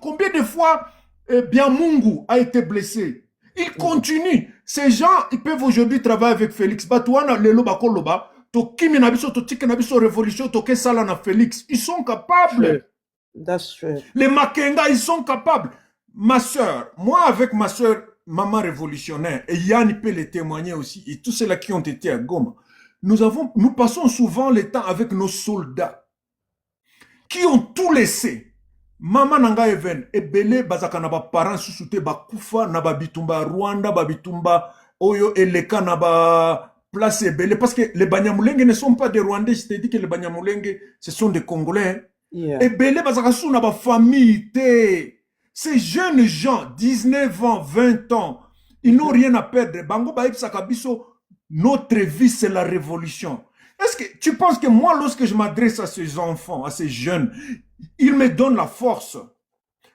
Combien de fois Biamungu a été blessé? Il continue. Ces gens, ils peuvent aujourd'hui travailler avec Félix. Batouana, Lelo Bakoloba, Tokimi Nabiso, Totike Nabiso, Révolution, Toke Salana Félix. Ils sont capables. That's true. Les Makenga, ils sont capables. Ma soeur, moi avec ma soeur, maman révolutionnaire, et Yann peut le témoigner aussi, et tous ceux-là qui ont été à Goma, nous passons souvent le temps avec nos soldats qui ont tout laissé. Maman nanga even, ebele bazaka na ba parents susute ba kufa na ba bitumba Rwanda, ba bitumba oyo eleka na ba place ebele, parce que les Banyamulenge ne sont pas des Rwandais, je t'ai dit que les Banyamulenge, ce sont des Congolais. Yeah. Ebele bazaka sou na ba famille te. Ces jeunes gens, 19 ans, 20 ans, ils n'ont rien à perdre. Bango ba biso, notre vie c'est la révolution. Est-ce que tu penses que moi, lorsque je m'adresse à ces enfants, à ces jeunes, ils me donnent la force?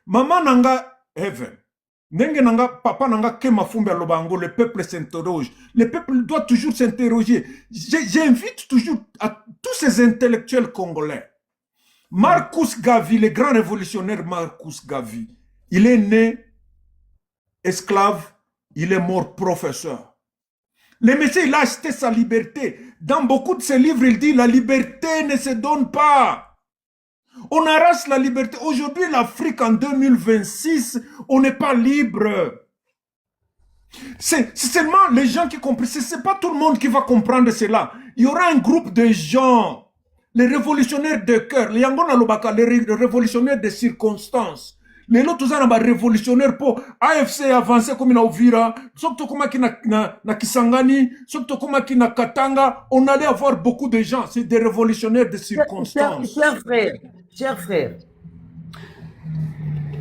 Maman nanga heaven. Nenge nanga papa nanga kema fumbe lobango, le peuple s'interroge. Le peuple doit toujours s'interroger. J'invite toujours à tous ces intellectuels congolais. Marcus Garvey, le grand révolutionnaire Marcus Garvey, il est né esclave, il est mort professeur. Le monsieur, il a acheté sa liberté. Dans beaucoup de ses livres, il dit la liberté ne se donne pas. On arrache la liberté. Aujourd'hui, l'Afrique en 2026, on n'est pas libre. C'est seulement les gens qui comprennent. Ce n'est pas tout le monde qui va comprendre cela. Il y aura un groupe de gens, les révolutionnaires de cœur, les révolutionnaires de circonstances. Les autres sont révolutionnaires pour AFC avancer comme na Uvira, surtout comme na Kisangani, surtout comme na Katanga, on allait avoir beaucoup de gens, c'est des révolutionnaires de circonstances. Cher frère,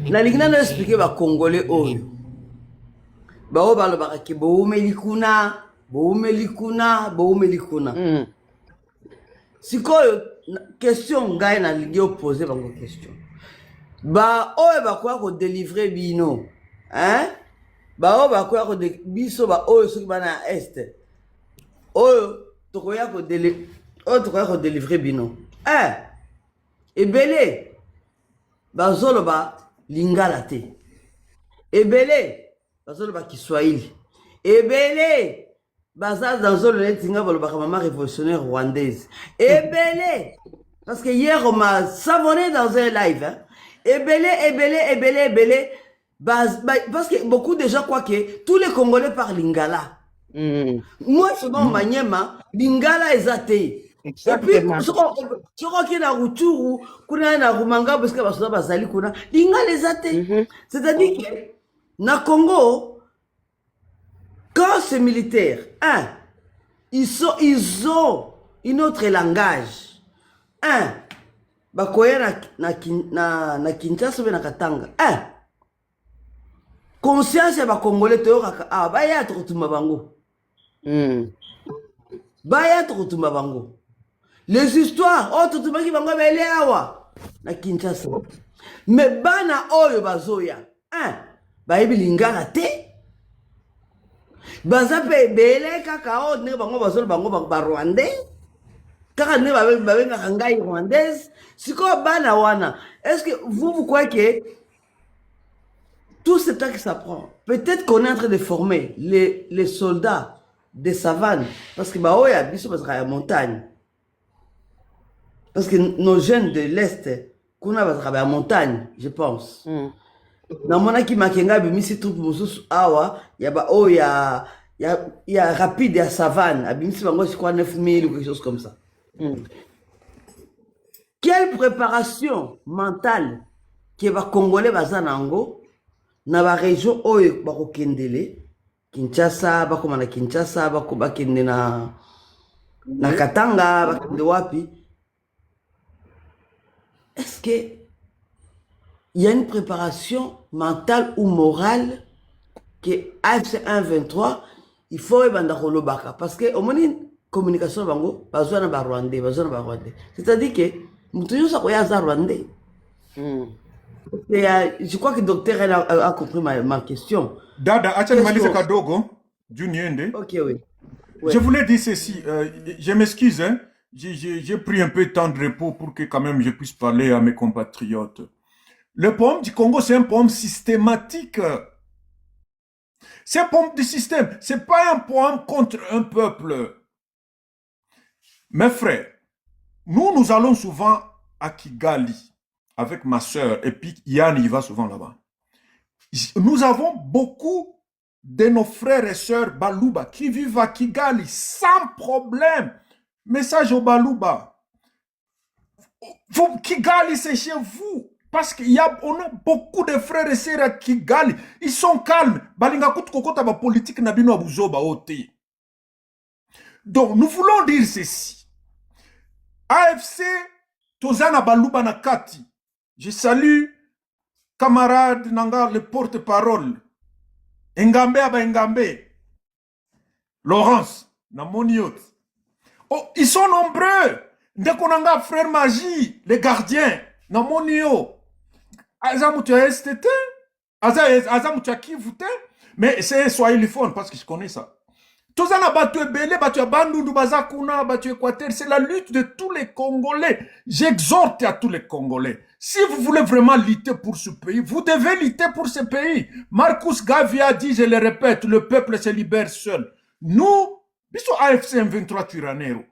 na lingina na expliquer ba Congolais oyo. Ba o balo bakaki boumeli kuna. Sikoyo question ngai na lingi opposer bango question. Ba oyo bakoya ko délivrer bino, hein? Ba oyo bakoya ko biso ba oyo soki bana est. Oyo tokoya ko délivrer bino. Ebele bazoloba lingala te. Ebele bazoloba Kiswahili. Ebele baza dans zolo netinga balobaka maman révolutionnaire rwandaise. Ebele parce que hier on m'a savonné dans un live, hein? Ebele, parce que beaucoup de gens croient que tous les Congolais parlent lingala. Moi, selon Manyema, lingala est athée. Et puis, tu crois qu'il y a Routuru, qu'il y a Rumanga, parce que Basali Kuna, lingala est athée. C'est-à-dire que, na Congo, quand c'est militaire, ils ont un autre langage. Bakoya na Kinshasa na Katanga. Conscience ya ba Congolais toyoka baya tokutumba bango. Baya tokutumba bango. Les histoires totumaki bango bele awa na Kinshasa. Mais bana oyo bazoya. Bayebi lingala te. Baza pe bele kaka ne bango bazolo bango ba Rwandais. Kaka ne babenga ngai rwandaise. Siko bana wana. Est-ce que vous croyez que tout ce temps que ça prend, peut-être qu'on est en train de former les soldats des savanes, parce que bah ouais, biso parce qu'il y a montagne. Parce que nos jeunes de l'Est, qu'on a travaillé à montagne, je pense. Dans mon aki makenga bimisi troupe mususu awa, ya ba oh ya rapide ya savane, abimisi bango je crois 9000 ou quelque chose comme ça. Quelle préparation mentale que va Congolais bazanango na ba région oyo ba kokendele Kinshasa bakoma na Kinshasa bakende na Katanga bakende wapi? Est-ce que il y a une préparation mentale ou morale que AFC 123 il faut ebanda kolobaka parce que au moins communication bango bazwa na ba Rwandais c'est-à-dire que mutu yo sakoya za Rwandais. Je crois que le docteur a compris ma question. Dada, Kadogo, Juniende. Ok, oui. Je voulais dire ceci. Je m'excuse, hein. J'ai pris un peu de temps de repos pour que quand même je puisse parler à mes compatriotes. Le problème du Congo, c'est un problème systématique. C'est un problème du système. Ce n'est pas un problème contre un peuple. Mes frères, nous allons souvent à Kigali avec ma soeur, et puis Yann y va souvent là-bas. Nous avons beaucoup de nos frères et sœurs Baluba qui vivent à Kigali sans problème. Message au Baluba. Kigali, c'est chez vous. Parce qu'on a beaucoup de frères et sœurs à Kigali. Ils sont calmes. Politique donc, nous voulons dire ceci. AFC, Tozana Baluba Nakati. Je salue camarade Nanga, le porte-parole. Engambe Aba Engambe. Laurence, Namoniot. Oh, ils sont nombreux. Dès qu'on a frère Magie, les gardiens, Namonio. Azamutua STT, Azamutua Kivute, mais c'est Swahiliphone parce que je connais ça. Tozana Batu Ebele, Batu Abandundu, Bazakuna, Batu Équateur, c'est la lutte de tous les Congolais. J'exhorte à tous les Congolais. Si vous voulez vraiment lutter pour ce pays, vous devez lutter pour ce pays. Marcus Garvey a dit, je le répète, le peuple se libère seul. Nous, bisous AFC M23 Turanero,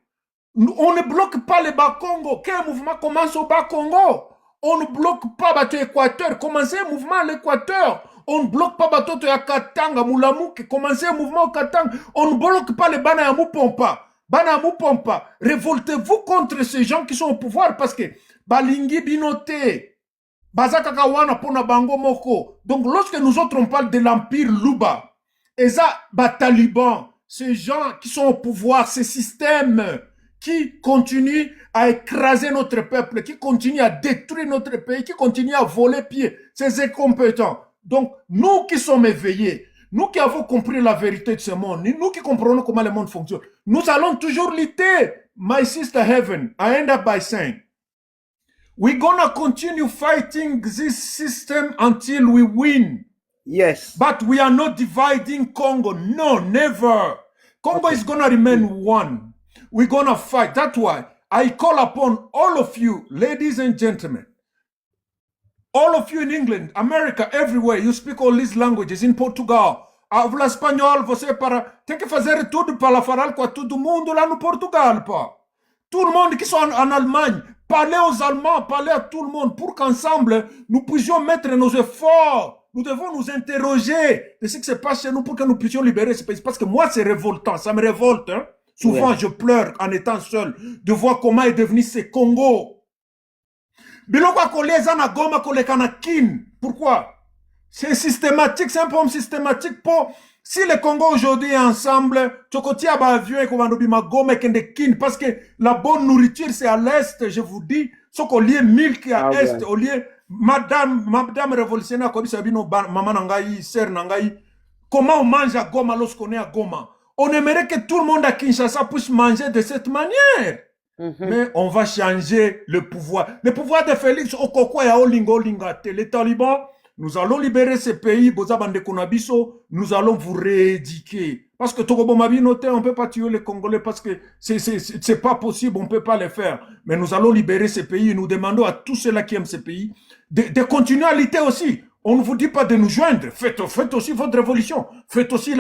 on ne bloque pas le Bas-Congo. Quel mouvement commence au Bas-Congo? On ne bloque pas Batu Équateur. Commencez un mouvement à l'Équateur. On ne bloque pas Batoto ya Katanga, Moulamouke, commencez un mouvement au Katanga. On ne bloque pas les Bana ya Mupompa. Bana ya Mupompa. Révoltez-vous contre ces gens qui sont au pouvoir parce que Balingi Binote, Bazaka Wana Pona Bango Moko. Donc lorsque nous autres on parle de l'Empire Luba, et ça, Taliban, ces gens qui sont au pouvoir, ces systèmes qui continuent à écraser notre peuple, qui continuent à détruire notre pays, qui continuent à voler pieds, ces incompétents. Donc, nous qui sommes éveillés, nous qui avons compris la vérité de ce monde, nous qui comprenons comment le monde fonctionne, nous allons toujours lutter. My sister Heaven, I end up by saying, we're gonna continue fighting this system until we win. Yes. But we are not dividing Congo. No, never. Congo is gonna remain one. We're gonna fight. That's why I call upon all of you, ladies and gentlemen, all of you in England, America, everywhere, you speak all these languages, in Portugal, habla espanhol, você tem que fazer tudo para falar com todo mundo lá no Portugal, pá. Tout le monde qui sont en Allemagne, parlez aux Allemands, parlez à tout le monde pour qu'ensemble, nous puissions mettre nos efforts. Nous devons nous interroger de ce qui se passe chez nous pour que nous puissions libérer ce pays. Parce que moi, c'est révoltant, ça me révolte. Hein? Souvent, je pleure en étant seul de voir comment est devenu ce Congo. Pourquoi? C'est systématique, c'est un problème systématique. Si le Congo aujourd'hui est ensemble, parce que la bonne nourriture c'est à l'est, je vous dis, ce qu'on lié milk à l'est, au lieu madame révolutionnaire, maman nangaï, sœur nangaï, comment on mange à Goma lorsqu'on est à Goma? On aimerait que tout le monde à Kinshasa puisse manger de cette manière. Mais on va changer le pouvoir. Le pouvoir de Félix Okoko et Olingo Lingate. Les talibans, nous allons libérer ce pays. Nous allons vous rééduquer. Parce que Togobo Mabinote, on ne peut pas tuer les Congolais parce que c'est pas possible, on ne peut pas le faire. Mais nous allons libérer ce pays. Nous demandons à tous ceux-là qui aiment ce pays de continuer à lutter aussi. On ne vous dit pas de nous joindre. Faites aussi votre révolution. Faites aussi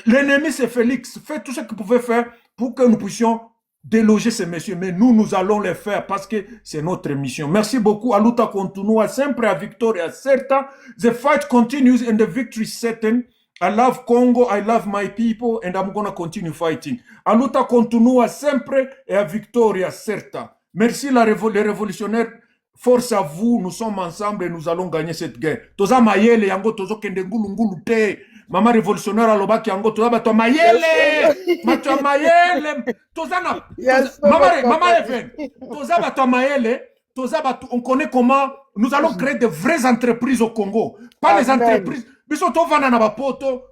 l'ennemi, c'est Félix. Faites tout ce que vous pouvez faire pour que nous puissions déloger ces messieurs, mais nous allons les faire parce que c'est notre mission. Merci beaucoup. Aluta continua sempre a victoria certa. The fight continues and the victory is certain. I love Congo, I love my people, and I'm going to continue fighting. Aluta continua sempre e a victoria certa. Merci les révolutionnaires. Force à vous, nous sommes ensemble et nous allons gagner cette guerre. Toza mayele yango tozo kende ngulu te. Mama révolutionnaire alobaki yango toza bato mayele. Bato mayele. Toza na Mama Even. Toza bato mayele. Toza bato on connaît comment nous allons créer de vraies entreprises au Congo. Pas les entreprises. Biso tovana na bapoto.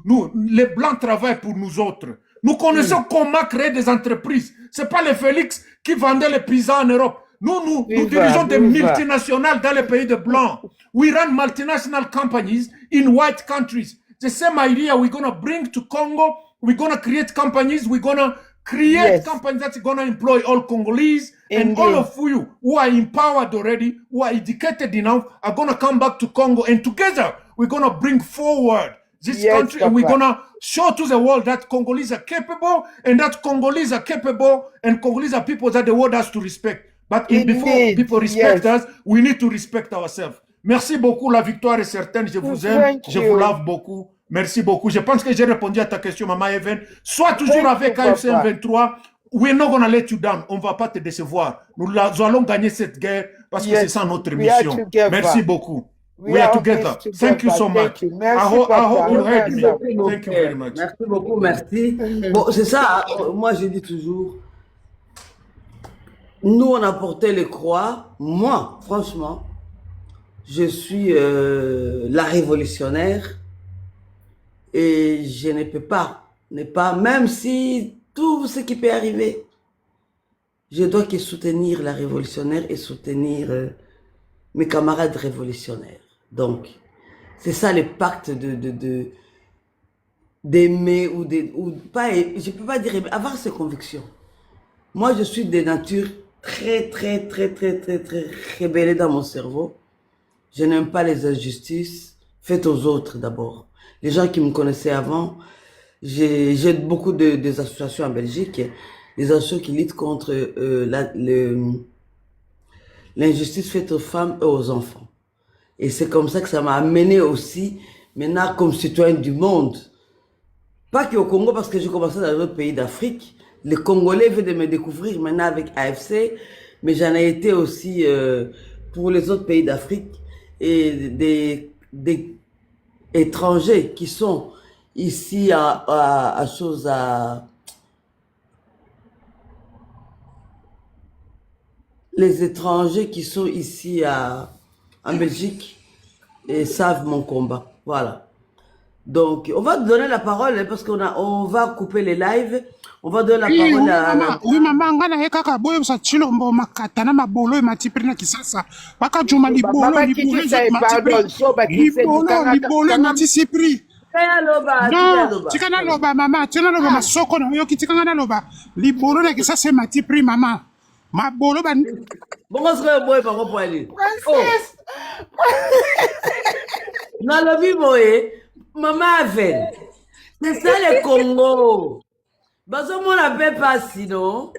Nous les blancs travaillent pour nous autres. Nous connaissons comment créer des entreprises. C'est pas les Félix qui vendaient les pizzas en Europe. Nous dirigeons des multinationales dans les pays de blancs. We run multinational companies in white countries. The same idea we're going to bring to Congo. We're going to create companies. We're going to create companies that's going to employ all Congolese And all of you who are empowered already, who are educated enough, are going to come back to Congo. And together, we're going to bring forward this country. And we're going to show to the world that Congolese are capable, and that Congolese are capable, and Congolese are people that the world has to respect. But before people respect us, we need to respect ourselves. Merci beaucoup. La victoire est certaine. Je vous aime. Je vous lave beaucoup. Merci beaucoup. Je pense que j'ai répondu à ta question, Maman Even. Sois toujours avec AFC 23. We're not going to let you down. On ne va pas te décevoir. Nous allons gagner cette guerre parce que c'est ça notre mission. Merci beaucoup. We are together. Thank you so much. I hope you heard me. Thank you very much. Merci beaucoup, merci. Bon, c'est ça. Moi, je dis toujours, nous, on a porté les croix. Moi, franchement, je suis la révolutionnaire et je ne peux pas, même si tout ce qui peut arriver, je dois que soutenir la révolutionnaire et soutenir mes camarades révolutionnaires. Donc, c'est ça le pacte d'aimer ou pas, je peux pas dire avoir ses convictions. Moi, je suis de nature très rebelle dans mon cerveau. Je n'aime pas les injustices faites aux autres d'abord. Les gens qui me connaissaient avant, j'ai beaucoup des associations en Belgique, des associations qui luttent contre l'injustice faite aux femmes et aux enfants. Et c'est comme ça que ça m'a amené aussi, maintenant comme citoyen du monde. Pas qu'au Congo, parce que j'ai commencé dans d'autres pays d'Afrique. Les Congolais viennent de me découvrir maintenant avec AFC, mais j'en ai été aussi pour les autres pays d'Afrique et des étrangers qui sont ici les étrangers qui sont ici en Belgique et savent mon combat. Voilà. Donc, on va donner la parole parce on va couper les lives. On va donner la parole à... Oui, maman, ngana hekaka boyo sa chilombo makata na mabolo matipri na kisasa. Paka juma libolo matisipri. Non, tikana loba mama, tikana loba masoko na yo kitikana loba. Libolo na kisasa matipri mama. Mabolo ban. Bongo sere boy par rapport à lui. Non, le vivoye, maman Aven. C'est ça le Congo. Bazo mon appelle pas sinon.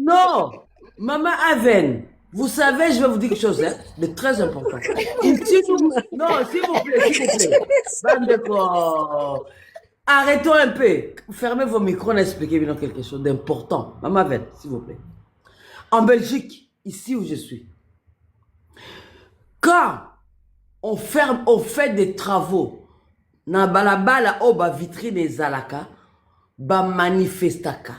Non, maman Aven. Vous savez, je vais vous dire quelque chose de très important. Non, s'il vous plaît. Bande de corps. Arrêtons un peu. Fermez vos micros, expliquez-moi quelque chose d'important. Maman Aven, s'il vous plaît. En Belgique, ici où je suis, quand on fait des travaux, na balabala o ba vitrine ezalaka, ba manifestaka.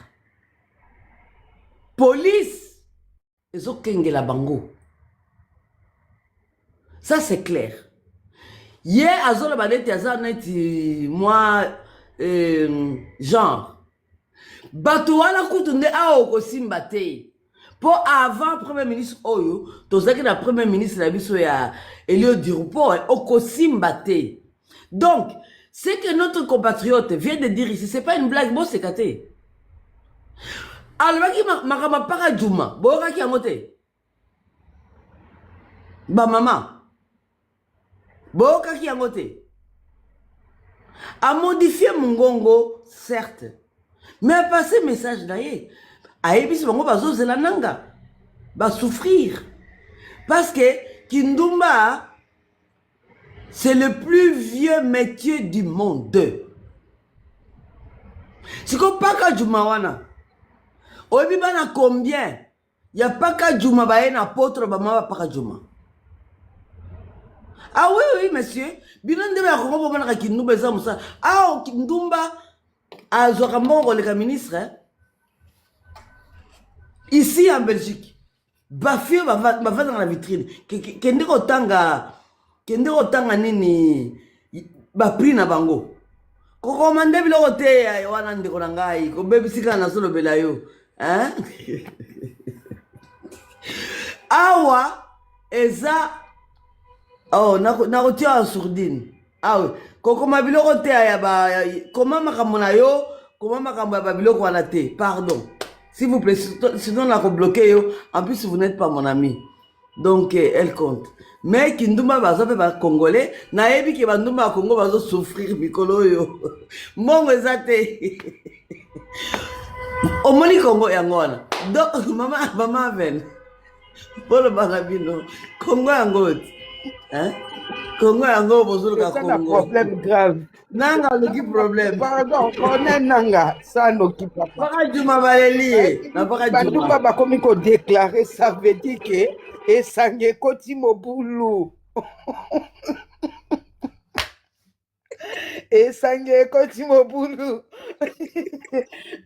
Police, ezo kengela bango. Ça c'est clair. Hier, azola badete azaneti moi genre. Bato wana kutunde ao ko simbate. Pour avant Premier ministre Oyo, tozaki na Premier ministre la biso ya Elio Dirupo oko simbate. Donc, ce que notre compatriote vient de dire ici, c'est pas une blague, bon c'est caté. Alors, makama para Juma, boka ki amote. Ba maman. Boka ki amote. A modifié Mungongo, certes. Mais à passer message d'ailleurs. A ebisi bango bazo zelananga. Ba souffrir. Parce que Kindumba, c'est le plus vieux métier du monde. C'est comme Paka Juma wana. Oyebi bana combien? Ya Paka Juma ba en apôtre ba mama Paka Juma. Ah oui, monsieur. Bilan de ba ko bo bana ki Ndumba za musa. Ah Ndumba azoka mongo le ministre ici en Belgique. Ba fio ba va dans la vitrine. Kende ko tanga nini ba prix na bango. Ko komande biloko te wana ndeko na ngai ko bebisika na solo belayo. Hein? Awa eza oh na kotia en sourdine. Ah oui. Ko koma biloko te ya ba koma makambo na yo, koma makambo ya ba biloko wana te. Pardon. S'il vous plaît, sinon on a rebloqué. En plus, vous n'êtes pas mon ami. Donc, elle compte. Mais Kinduma bazo pe ba congolais, naebi ki banduma Congo bazo souffrir mikolo yo. Mongo ezate. Omoni Congo yango wana. Donc mama ven. Polo barabino. Congo yango. Hein? Congo yango bozolo ka Congo. C'est un problème grave. Nanga le problème. Pardon, on est nanga, ça n'occupe pas. Para Juma baleli. Na para Juma. Banduma ba komi ko déclarer, ça veut dire que et sangue koti mobulu. Et sangue koti mobulu.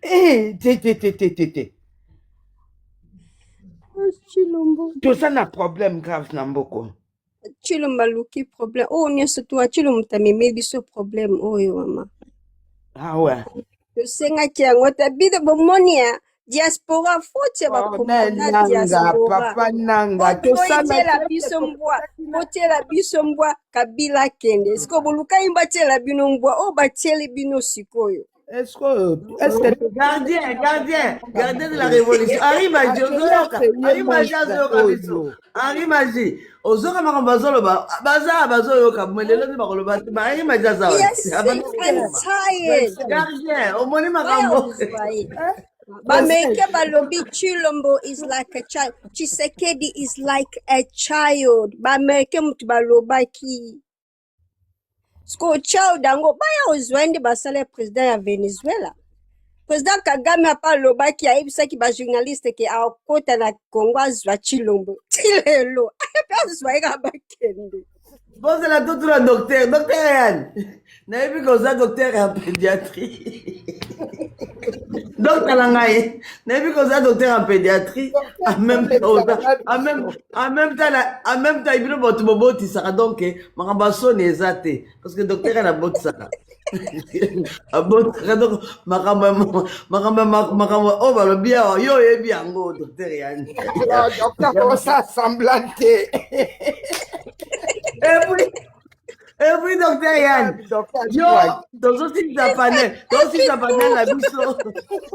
Eh, té. Chilombo. Tout ça n'a problème grave namboko. Chilomba luki problème. Oh, on est surtout à Chilombo, t'as mis ce problème. Oh, maman. Ah ouais. Je sais qu'il y a un tabide de monia. Diaspora, faut que nanga, diaspora. papa nanga. Tout ça, la bisombois. Faut la bisombois. Kabila kende. Est-ce que vous l'avez la binombois? Oh, le bino sikoyo. Est-ce que Gardien de la révolution. Henri Maji, Henri Maji. Ozoka makambazolo ba bazolo ka mwelelo ni bakoloba ba Henri Maji azawa. Yes, I'm tired. Gardien, omoni makambo. Bameke balobi Chilombo is like a child. Chisekedi is like a child. Bameke mutu balobaki. Sko child ango baya ozwende basale président ya Venezuela. Président Kagame apa lobaki ayebisaki ba journaliste ke akota na Congo azwa Chilombo. Tilelo. Azwa eka bakende. Bon, c'est la docteur. Docteur Yann. N'avez plus comme ça, docteur en pédiatrie. Docteur Langaye. N'avez plus comme ça, docteur en pédiatrie. En même temps, il y a un bobo qui sera donc, Marambasso n'est zate. Parce que docteur Yann a bot ça. Donc, Maramba, oh, bah, le bien, yo, et bien, docteur Yann. Docteur, comment ça, semblanté? Et puis, docteur Yann, yo, dans un site d'appareil, la biso,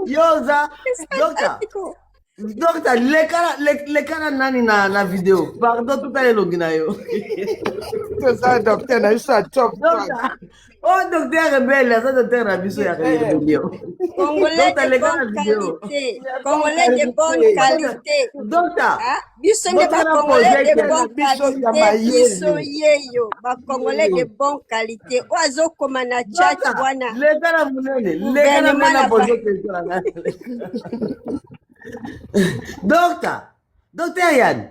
yo, ça, docteur, les cas nani na vidéo, pardon, tout à l'heure, yo. C'est ça, docteur, na ça, top. Oh, docteur rebelle, ça, docteur na biso, ya vidéo. Congolais de bonne qualité. Congolais de bonne qualité. Docteur, Biso ne pas Congolais de bonne qualité. Biso yeyo. Ba Congolais de bonne qualité. Oazo komana chat wana. les gars munene, les gars na poser question. Docteur Yann,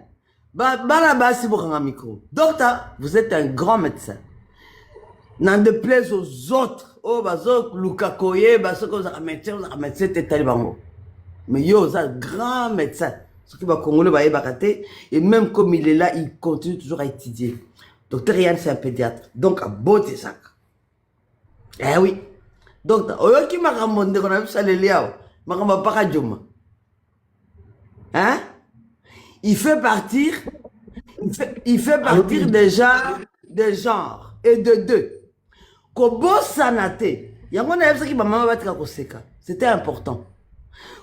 bana basi bokanga micro. Docteur, vous êtes un grand médecin. N'en déplaise aux autres. Oh, bazo lukakoye, bazo comme ça médecin t'es bango. Mais yo, ça grand médecin. Ce qui va congolais va ébarrater et même comme il est là, il continue toujours à étudier. Docteur Yann, c'est un pédiatre. Donc à beauté ça. Eh oui. Docteur, oyo ki makamonde qu'on a vu ça les liao. Makamba paradjuma. Hein? Il fait partir déjà des genres et de deux. Kobo sanate. Yango na yebisa ki ba mama batika koseka. C'était important.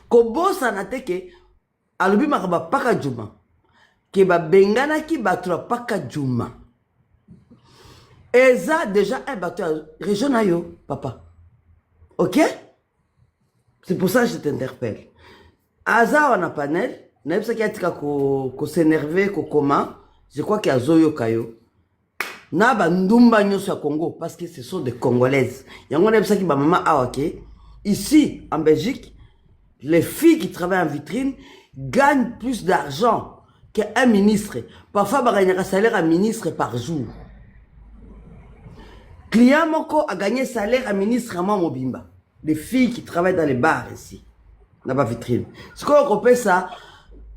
Kobo sanate ke alobi makaba paka juma. Ke ba bengana ki batra paka juma. Eza déjà un batteur région na yo, papa. OK? C'est pour ça que je t'interpelle. Aza on a panel, na yebisa ki atika ko s'énerver ko comment. Je crois qu'il y a Zoyo Kayo. Na ba ndumba nyoso ya Congo parce que ce sont des Congolaises. Yango na yebisa ki ba mama awake. Ici en Belgique, les filles qui travaillent en vitrine gagnent plus d'argent qu'un ministre. Parfois, il y a un salaire à ministre par jour. Client Moko a gagné salaire à ministre à Mobimba. Les filles qui travaillent dans les bars ici, dans la vitrine. Ce qu'on fait ça,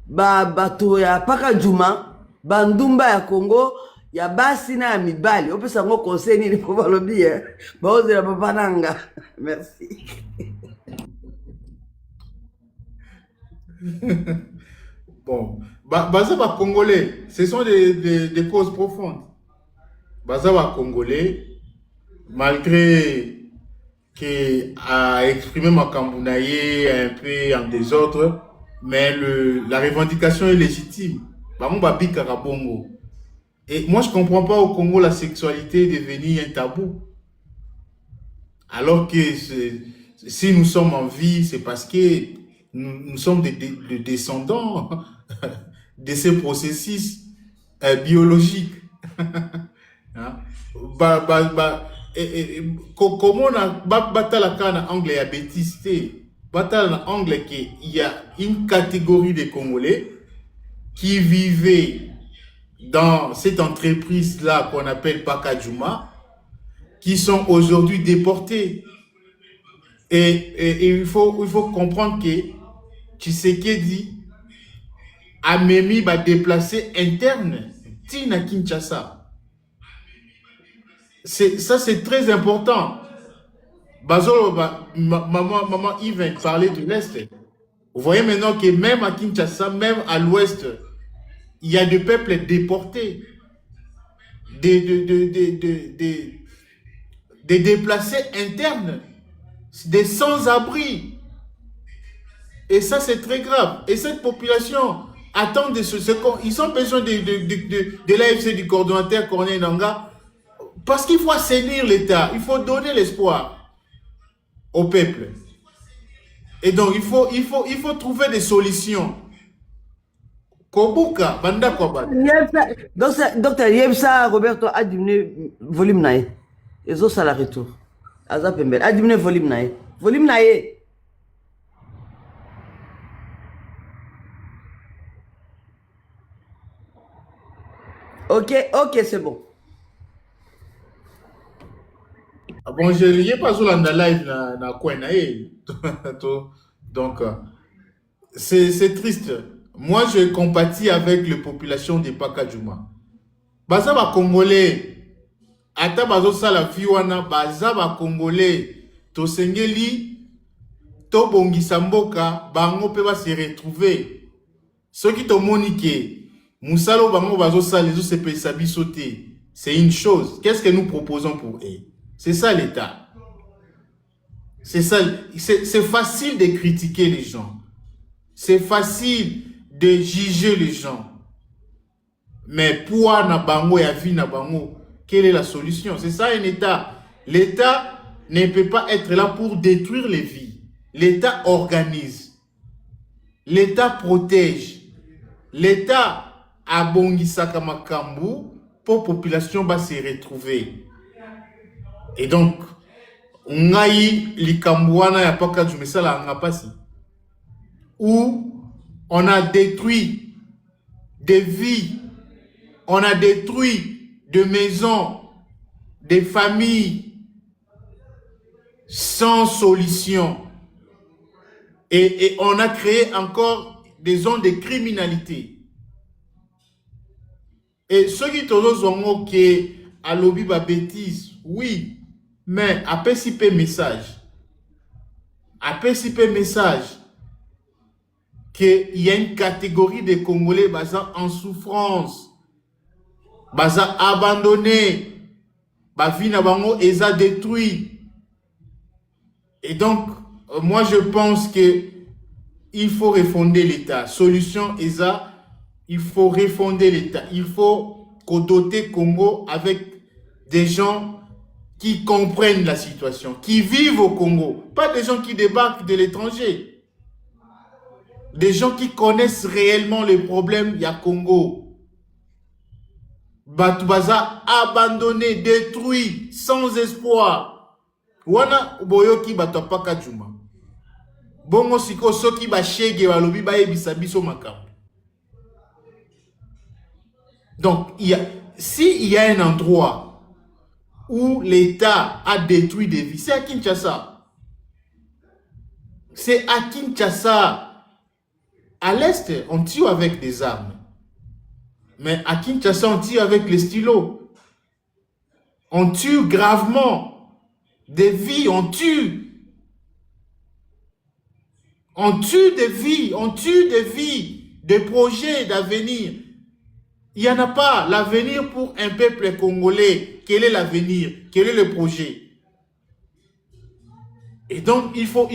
bato ya paka juma, bandumba ya Congo, ya basi na mibali. On peut savoir conseil ni pour le bien. Bah, la papa nanga. Merci. Bon, Baza Congolais, ce sont des causes profondes. Baza Congolais, malgré qui a exprimé Makambounaye un peu en désordre, mais la revendication est légitime. Et moi, je ne comprends pas au Congo la sexualité est devenue un tabou. Alors que si nous sommes en vie, c'est parce que nous sommes des descendants de ces processus biologiques. Hein? Comment on a bataille en anglais à bêtise, bataille en anglais qu'il y a une catégorie de Congolais qui vivaient dans cette entreprise-là qu'on appelle Pakajuma, qui sont aujourd'hui déportés. Et il faut comprendre que Tshisekedi a même déplacé interne Tina Kinshasa. Ça, c'est très important. Maman Yves parlait de l'Est. Vous voyez maintenant que même à Kinshasa, même à l'Ouest, il y a des peuples déportés, des déplacés internes, des sans-abri. Et ça, c'est très grave. Et cette population attend de ils ont besoin de l'AFC du coordonnateur Corneille Nangaa, parce qu'il faut assainir l'État, il faut donner l'espoir au peuple. Et donc, il faut trouver des solutions. Kobuka, Banda Kobat. Docteur Yebsa Roberto a diminué volume nae. Et ça la retour. Azap Mbel a diminué volume nae. Volume nae. Ok, c'est bon. Ah bon, je n'ai pas sur la live na coin donc c'est triste. Moi, je compatis avec la population de Pakajuma. Baza ba Congolais, ata bazo sala fiwana, baza ba Congolais, to sengeli, to bongisa mboka, bango pe ba se retrouver. Ceux qui to moniqué, musalo bango bazo sala les se pe sabi sauter. C'est une chose. Qu'est-ce que nous proposons pour eux? C'est ça l'État. C'est ça. C'est facile de critiquer les gens. C'est facile de juger les gens. Mais pour na bango ya vie na bango, quelle est la solution? C'est ça un État. L'État ne peut pas être là pour détruire les vies. L'État organise. L'État protège. L'État abongisaka makambu pour population va se retrouver. Et donc, on a eu l'Ikambouana ya Pakajuma sala ngapasi, où on a détruit des vies, on a détruit des maisons, des familles sans solution. Et on a créé encore des zones de criminalité. Et ceux qui ont dit à lobby ba bêtise, oui, mais à PCP message, qu'il y a une catégorie de Congolais basant en souffrance, basant abandonné, bavina bango eza détruit. Et donc, moi je pense que il faut refonder l'État. Solution eza, il faut refonder l'État. Il faut doter Congo avec des gens qui comprennent la situation, qui vivent au Congo, pas des gens qui débarquent de l'étranger. Des gens qui connaissent réellement les problèmes du Congo. Batubaza abandonné, détruit, sans espoir. Wana boyoki batapaka juma. Bongo siko soki ba shege balobi ba yebisa biso makambo. Donc s'il y a un endroit où l'État a détruit des vies, c'est à Kinshasa. C'est à Kinshasa. À l'Est, on tue avec des armes. Mais à Kinshasa, on tue avec les stylos. On tue gravement des vies, on tue. On tue des vies, on tue des vies, des projets d'avenir. Il n'y en a pas. L'avenir pour un peuple congolais, quel est l'avenir? Quel est le projet? Et donc, il faut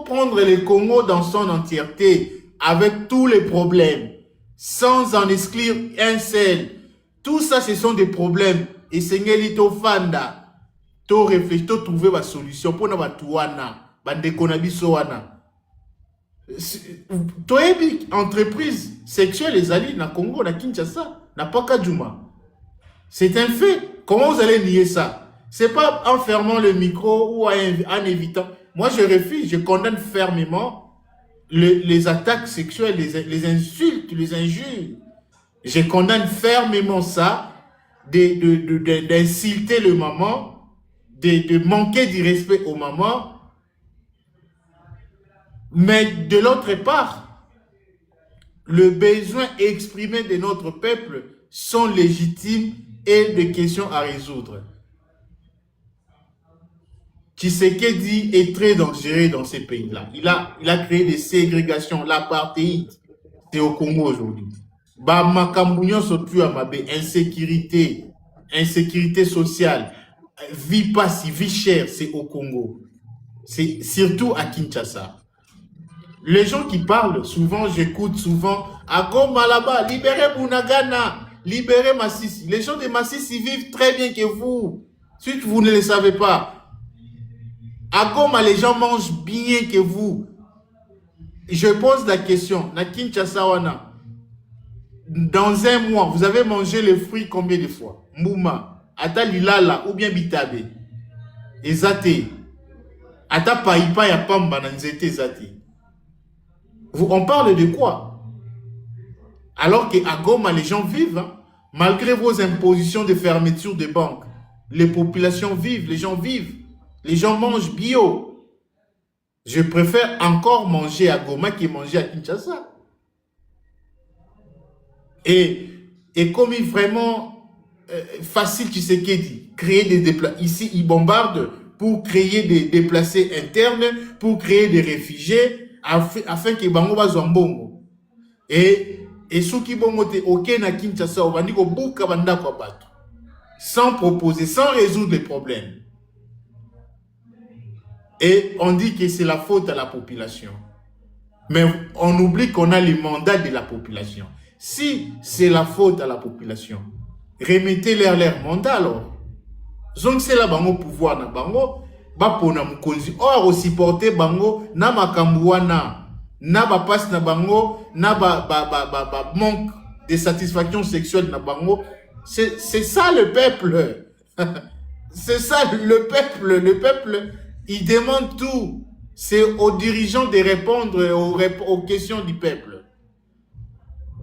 prendre le Congo dans son entièreté, avec tous les problèmes, sans en exclure un seul. Tout ça, ce sont des problèmes. Et Seigneur, to fanda, to réfléchir, to trouver ma solution pour na batuana, bandekona bisoana. Toyebi entreprise sexuelle les alliés na Congo, na Kinshasa, na Pakadjouma. C'est un fait. Comment vous allez nier ça? C'est pas en fermant le micro ou en évitant. Moi, je refuse, je condamne fermement les attaques sexuelles, les insultes, les injures. Je condamne fermement ça, d'insulter le maman, de manquer du respect aux mamans. Mais de l'autre part, le besoin exprimé de notre peuple sont légitimes et des questions à résoudre. Tshisekedi est très dangereux dans ces pays-là. Il a créé des ségrégations, l'apartheid, c'est au Congo aujourd'hui. Insécurité sociale, vie passive, vie chère, c'est au Congo. C'est surtout à Kinshasa. Les gens qui parlent, souvent, j'écoute souvent, à Goma là-bas, libérez Bunagana, libérez Massissi. Les gens de Massissi vivent très bien que vous. Si vous ne le savez pas. À Goma, les gens mangent bien que vous. Je pose la question, na Kinshasa wana, dans un mois, vous avez mangé les fruits combien de fois? Mouma, ata lilala ou bien bitabe. Ezate. Ata paipa ya pamba na nzete ezate. On parle de quoi? Alors qu'à Goma, les gens vivent, hein, malgré vos impositions de fermeture de banques. Les populations vivent, les gens vivent. Les gens mangent bio. Je préfère encore manger à Goma que manger à Kinshasa. Et comme il est vraiment facile, tu sais qu'il dit, créer des déplacés. Ici, ils bombardent pour créer des déplacés internes, pour créer des réfugiés, afin que bango bazambongo. Et ceux qui bongo te ok na Kinshasa, on va dire au buka banda kwa bato. Sans proposer, sans résoudre les problèmes. Et on dit que c'est la faute à la population. Mais on oublie qu'on a le mandat de la population. Si c'est la faute à la population, remettez-leur leur mandat alors. Donc c'est là bango pouvoir na bango, ba pona mukonzi. Or aussi porter bango na makambuana, na ba passe na bango, na ba manque de satisfaction sexuelle na bango. C'est ça le peuple. C'est ça le peuple. Le peuple, il demande tout. C'est aux dirigeants de répondre aux questions du peuple.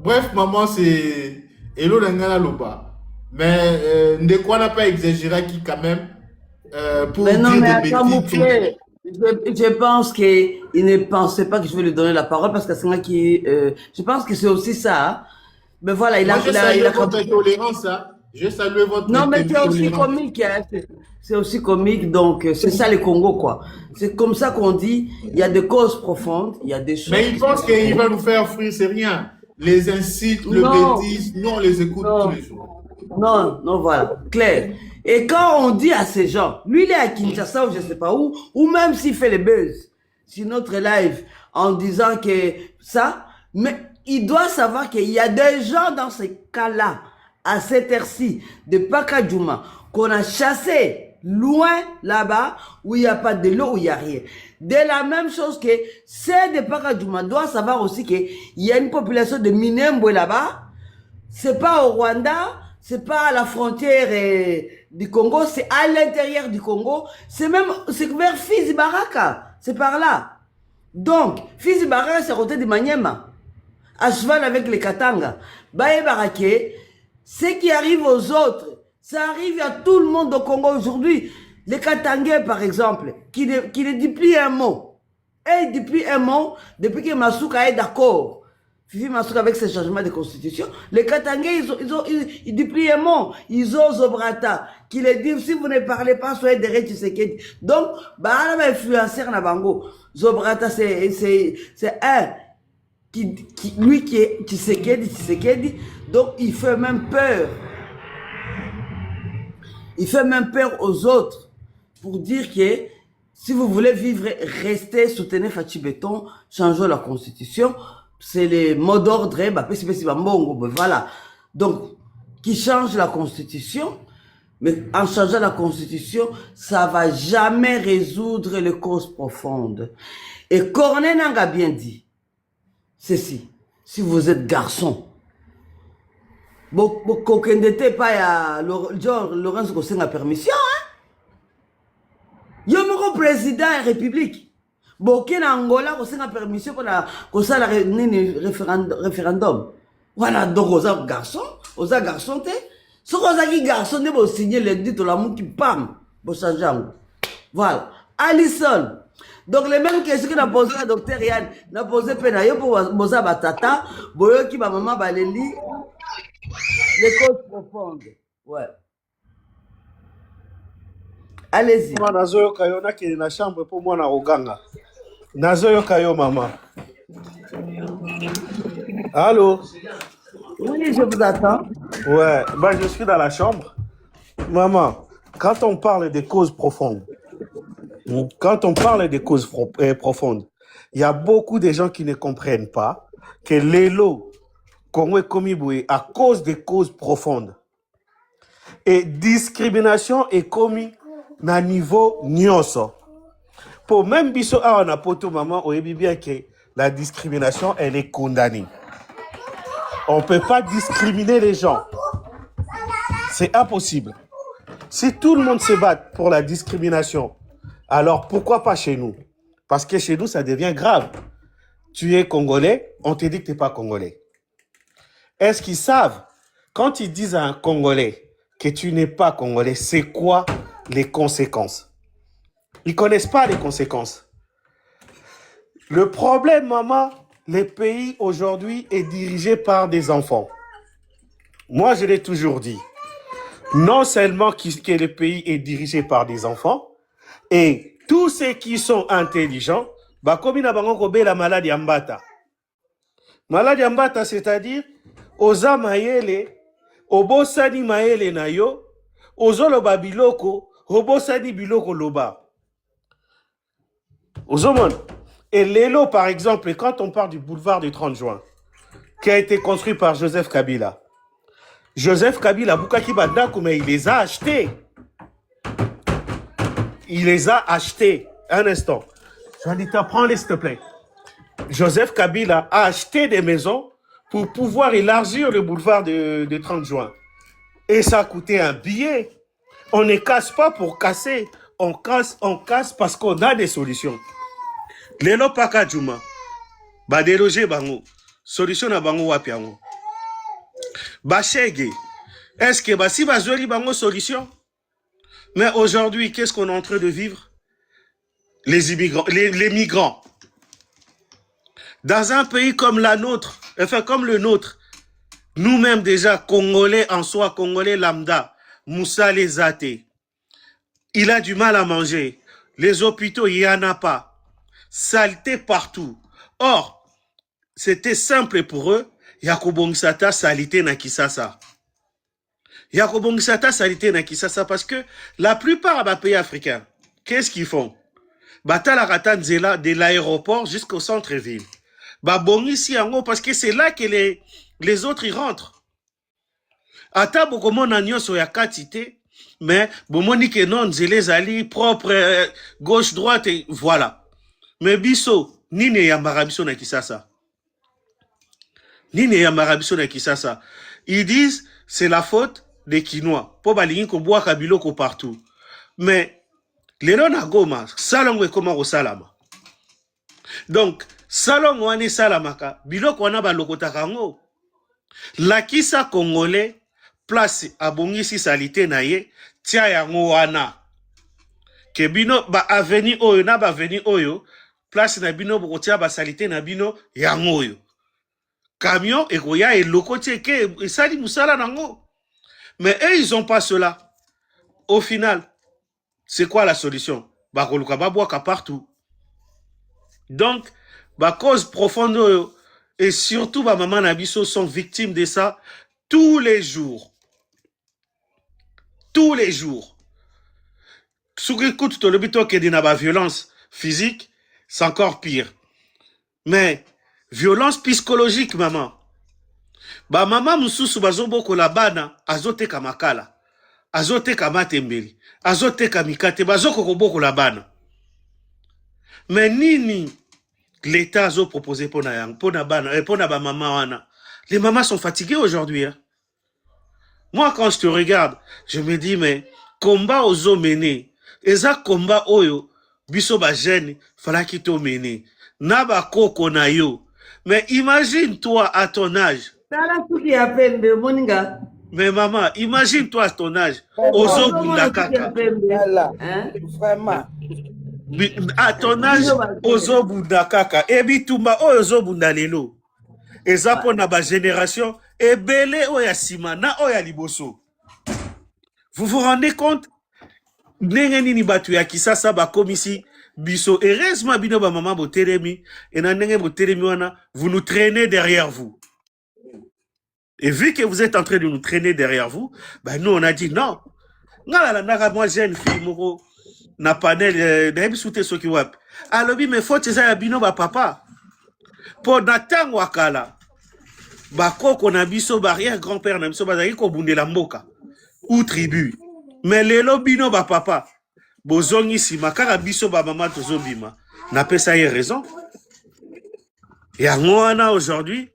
Bref, maman, c'est Hello Nangana Loba. Mais de quoi n'a pas exagéré qui quand même pour mais non, dire mais des attends, mon bêtises. frère, je pense qu'il ne pensait pas que je vais lui donner la parole parce que c'est moi qui... je pense que c'est aussi ça. Hein. Mais voilà, il a... Moi, je salue votre tolérance. Hein. Je salue votre non, mais c'est aussi tolérance. comique. Hein. C'est aussi comique, donc c'est ça le Congo, quoi. C'est comme ça qu'on dit, il y a des causes profondes, il y a des choses... Mais il pense qu'il va nous faire fuir, c'est rien. Les insultes, le bêtises, nous on les écoute tous les jours. Non, non, voilà, clair. Et quand on dit à ces gens, lui il est à Kinshasa ou je sais pas où, ou même s'il fait les buzz sur notre live en disant que ça, mais il doit savoir qu'il y a des gens dans ces cas-là, à cette heure-ci, de Pakadjouma, qu'on a chassé loin là-bas, où il n'y a pas de l'eau, où il n'y a rien. De la même chose que ceux de Pakadjouma doivent savoir aussi qu'il y a une population de Minembwe là-bas. C'est pas au Rwanda, c'est pas à la frontière du Congo, c'est à l'intérieur du Congo. C'est vers Fizi Baraka, c'est par là. Donc, Fizi Baraka, c'est à côté de Maniema, à cheval avec les Katanga. Baye Barake, ce qui arrive aux autres, ça arrive à tout le monde au Congo aujourd'hui. Les Katangais, par exemple, qui ne dit plus un mot. Et il dit plus un mot depuis que Masuka est d'accord. Fifi Masuka avec ses changements de constitution. Les Katangais, ils disent plus un mot. Ils ont Zobrata, qui les dit, si vous ne parlez pas, soyez derrière Tshisekedi. Donc, bah, là, influenceur na bango. Zobrata, c'est un, lui qui est Tshisekedi. Donc, il fait même peur. Il fait même peur aux autres pour dire que Si vous voulez vivre, restez, soutenez Fachi Béton, changeons la constitution. C'est les mots d'ordre, voilà. Donc, qui change la constitution, mais en changeant la constitution, ça ne va jamais résoudre les causes profondes. Et Corneille a bien dit ceci, si vous êtes garçon, vous n'êtes pas Laurence Gossin a permission, hein? Yomoko président de la République. Boké na Angola, Gossin a permission pour la référendum. Voilà, donc aux garçons, si vous avez garçon, vous signez l'édit de l'amour qui pam, vous changez. Voilà. Alison. Donc les mêmes questions que n'a posé le docteur Yann, n'a posé Penayo pour Moza Batata, Boyo qui ma maman Baleli, les causes profondes. Ouais. Allez-y. Moi, Nazoyo Kayona qui est dans la chambre pour moi, na Roganga. Nazoyo Kayo, maman. Allô? Oui, je vous attends. Ouais, bah, je suis dans la chambre. Maman, quand on parle des causes profondes, il y a beaucoup de gens qui ne comprennent pas que l'élo, Congo est commis à cause des causes profondes. Et discrimination est commis à niveau nyonso. Pour même biso a on a poto maman, on dit bien que la discrimination, elle est condamnée. On ne peut pas discriminer les gens. C'est impossible. Si tout le monde se bat pour la discrimination, alors pourquoi pas chez nous? Parce que chez nous, ça devient grave. Tu es Congolais, on te dit que tu n'es pas Congolais. Est-ce qu'ils savent, quand ils disent à un Congolais que tu n'es pas Congolais, c'est quoi les conséquences? Ils ne connaissent pas les conséquences. Le problème, maman, le pays aujourd'hui est dirigé par des enfants. Moi, je l'ai toujours dit. Non seulement que le pays est dirigé par des enfants, et tous ceux qui sont intelligents, bah, comme il y a la maladie ambata. Maladie ambata, c'est-à-dire, oza maele, obosani maele na yo, ozoloba biloko, obosani biloko loba. Ozomon. Et l'élo, par exemple, quand on parle du boulevard du 30 juin, qui a été construit par Joseph Kabila, Boukaki Bandakou, mais il les a achetés. Il les a achetés. Un instant. Janita, prends-les, s'il te plaît. Joseph Kabila a acheté des maisons pour pouvoir élargir le boulevard de 30 juin. Et ça a coûté un billet. On ne casse pas pour casser. On casse parce qu'on a des solutions. Lelo Paka Juma. Ba déloger bango. Solution na bango wapiango. Bachege, est-ce que si Bazoli bango solution? Mais aujourd'hui, qu'est-ce qu'on est en train de vivre? Les immigrants, les migrants. Dans un pays comme la nôtre, enfin comme le nôtre, nous-mêmes déjà, Congolais en soi, Congolais lambda, Moussa les athées, il a du mal à manger. Les hôpitaux, il n'y en a pas. Saleté partout. Or, c'était simple pour eux. Yakobongisata salité na Kisasa. Yakobongisata salité na Kisasa parce que la plupart des pays africains, qu'est-ce qu'ils font? Batala Ratanzela de l'aéroport jusqu'au centre-ville. Bongisi yango parce que c'est là que les autres y rentrent. Ata bokomo na nyonso ya katite, mais bomoni ke non nzele zali propre gauche droite et voilà. Mais biso nini ya marabiso na Kisasa. Nini ya marabiso na Kisasa. Ils disent c'est la faute des Quinois. Po balingi ko boa kabiloko partout. Mais lelo na Goma salongo ekoma ko salama. Donc salongo wane salamaka biloko wana balokota kango. La Kisa congolais place abongisi salité na ye tia yango wana. Ke bino ba aveni oyo na ba aveni oyo place na bino bokotia ba salité na bino yango oyo. Camion et goya et lokotie ke sali musala nango. Mais eux ils ont pas cela. Au final, c'est quoi la solution? Ba koluka ba boaka partout. Donc, ba cause profonde et surtout ba maman na biso sont victimes de ça tous les jours. Tous les jours. écoute, tu le qui est de violence physique, c'est encore pire. Mais, violence psychologique, maman. Ba maman mususu bazoboko la bana, azote kamakala, azote kamatembeli, azote kamikate, bazoko koboko la bana. Mais nini, l'État a proposé pour na bana, pour na ba maman wana. Les mamans sont fatiguées aujourd'hui, hein. Moi, quand je te regarde, je me dis, mais, combat ozo mené, eza combat oyo, biso ba jeune, fala kito mené, na ba koko na yo. Mais imagine toi à ton âge. Mais maman, imagine toi à ton âge, ozo bunda kaka. Vraiment. À ton âge, ozo bunda kaka. Ebi tumba ozo bunda lelo. Eza po na ba génération, ebele oya sima, na oya liboso. Vous vous rendez compte? Nenge ni batu ya kisasa ba komisi biso. Heureusement bino ba maman bo telemi, et na nenge bo telemi wana, vous nous traînez derrière vous. Et vu que vous êtes en train de nous traîner derrière vous, ben nous on a dit non. Moi jeune fille, moko, na panel, na ebisute soki wap. Alobi me faut ça ya bino ba papa. Pour natang wakala. Ba koko na biso barrière grand-père na biso bazaki ko bundela mboka. Ou tribu. Mais lelo bino ba papa. Bozongi sima kaka biso ba mama tozobima. Na pesa y raison. Et à moi aujourd'hui,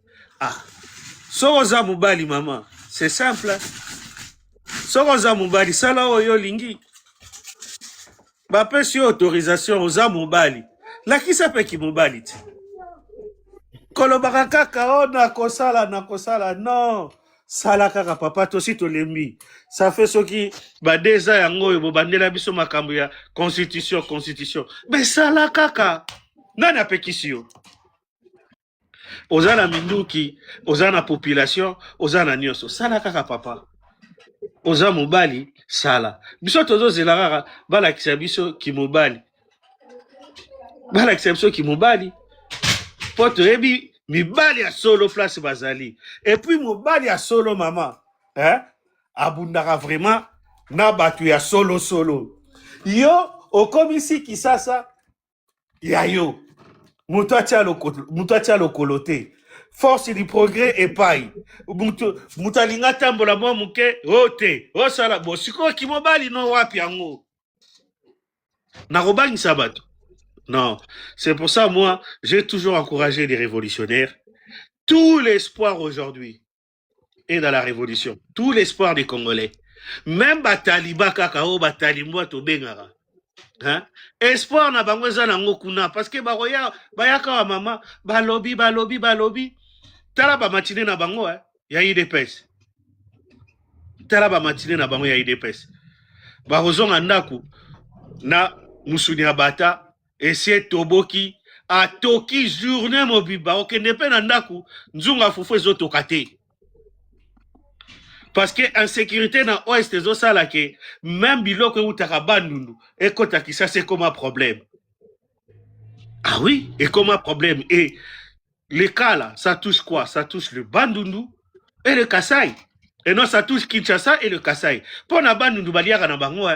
Soroza mubali maman, c'est simple. Soroza mubali, sala oyo lingi. Bape si autorisation oza mubali. La qui s'appelle qui mubali ti? Kolobaka kaka o na kosala, non. Sala kaka papa to si to lembi. Ça fait ce qui ba déjà yango yo bandela biso makambo ya constitution. Mais sala kaka. Nana pekisio. Oza na minduki, oza na population, oza na nyonso. Sala kaka papa. Oza mobali, sala. Biso tozo zelarara, bala kisa biso ki mobali. Bala kisa biso ki mobali. Poto ebi, mibali ya solo place bazali. Et puis mobali ya solo maman. Abundara vraiment, na batu ya solo. Yo, okomisi kisasa, ya yo. Moutatia lo kolote. Force du progrès et paille. Moutalinga tambola mo muke ote. Osala bo siko kimobali no wapi yango. Narobangi sabato. Non, c'est pour ça moi j'ai toujours encouragé les révolutionnaires. Tout l'espoir aujourd'hui est dans la révolution. Tout l'espoir des Congolais. Même bataliba kakao batalimwa to bengara. Hein? Espoir na bango eza nango kuna parce que bayaka wa mama balobi tala ba matine na bango ya IDPS tala ba matine na bango ya IDPS ba rozonga ndaku na musuni abata essayer toboki atoki journée mobiba okende pe na ndaku nzunga fufu ezotoka te. Parce que insécurité dans l'Ouest, c'est ça là que même biloko utaka bandundu et kota qui ça c'est comme un problème. Ah oui, et comme un problème. Et les cas là, ça touche quoi? Ça touche le bandundu et le Kasaï. Et non, ça touche Kinshasa et le Kasaï. Pour na bandundu baliaka na bango,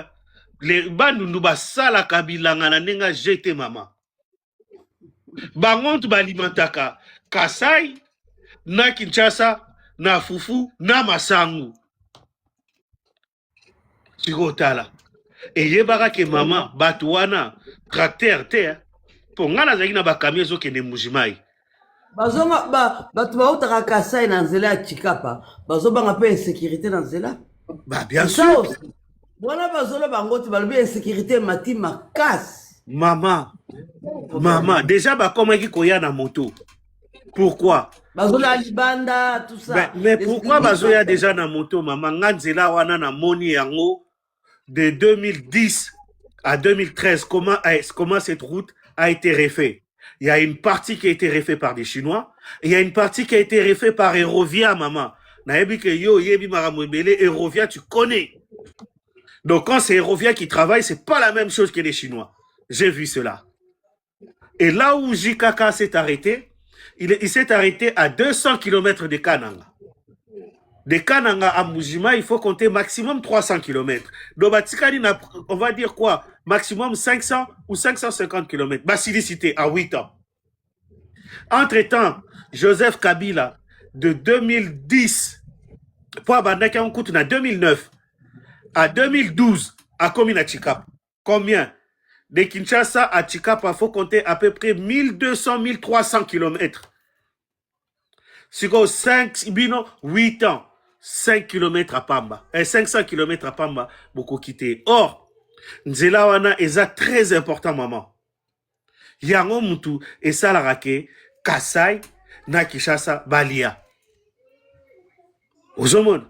les bandundu basala kabilanga na nenga jeté maman. Bango tu balimentaka Kasaï na Kinshasa na fufu na masangu. Sikotala. Et yebaka ke maman batouana tracteur te pour ngala zaki ba camion zo kende mujimai. Bazoma batu ba utaka Kasai na nzela ya Chikapa. Bazobanga pe insécurité na nzela. Bah bien sûr. Voilà bazolo bango tu balobi insécurité mati makasi. Maman. Déjà ba comment ki koya na moto. Pourquoi? Bazola libanda tout ça. Mais pourquoi bazoya déjà na moto maman nganzela wana na moni yango de 2010 à 2013 comment cette route a été refaite? Il y a une partie qui a été refaite par des Chinois, et il y a une partie qui a été refaite par Erovia maman. Na yebi ke yo yebi maramwebele Erovia tu connais. Donc quand c'est Erovia qui travaille, c'est pas la même chose que les Chinois. J'ai vu cela. Et là où JKK s'est arrêté, il s'est arrêté à 200 km de Kananga. De Kananga à Mujima, il faut compter maximum 300 km. Donc, on va dire quoi? Maximum 500 ou 550 km. Basilicité à 8 ans. Entre-temps, Joseph Kabila, de 2010, pour 2009 à 2012, à Komina Chikap. Combien? De Kinshasa à Chikap, il faut compter à peu près 1200-1300 km. Sur 8 ans, 5 km à Pamba. 500 km à Pamba, beaucoup quitté. Or, Nzela wana est très important, maman. Yango mutu et salarake, Kasai, na Kinshasa, Balia. Ozomon,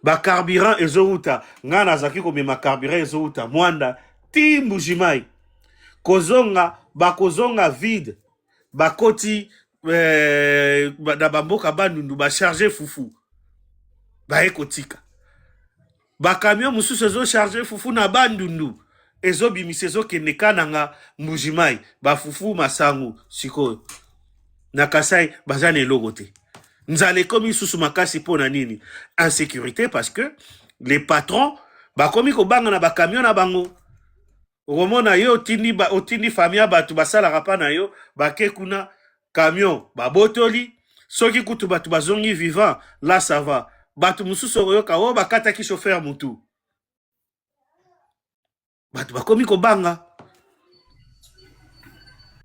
ba carburant ezouta, ngana zaki komi ma carburant ezouta, mwanda, ti Mbujimai. Kozonga, ba kozonga vide, ba koti, da bamboka bandundu, ba charger fufu. Ba ekotika. Ba camion mususu ezo charger fufu na bandundu. Ezo bimise ezo keneka nanga Mbujimai, ba fufu masangu, sikoyo. Na Kasai, bazane logote. Nzale komi susu makasi po na nini? Insécurité parce que les patrons, ba komi ko banga na ba camion na bango. Romona yo otindi famia batu basala rapa na yo, ba kekuna camion, ba botoli, soki kutu batu bazongi vivant, là ça va. Batu mususu yoka o bakata ki chauffeur mutu. Batu bakomi ko banga.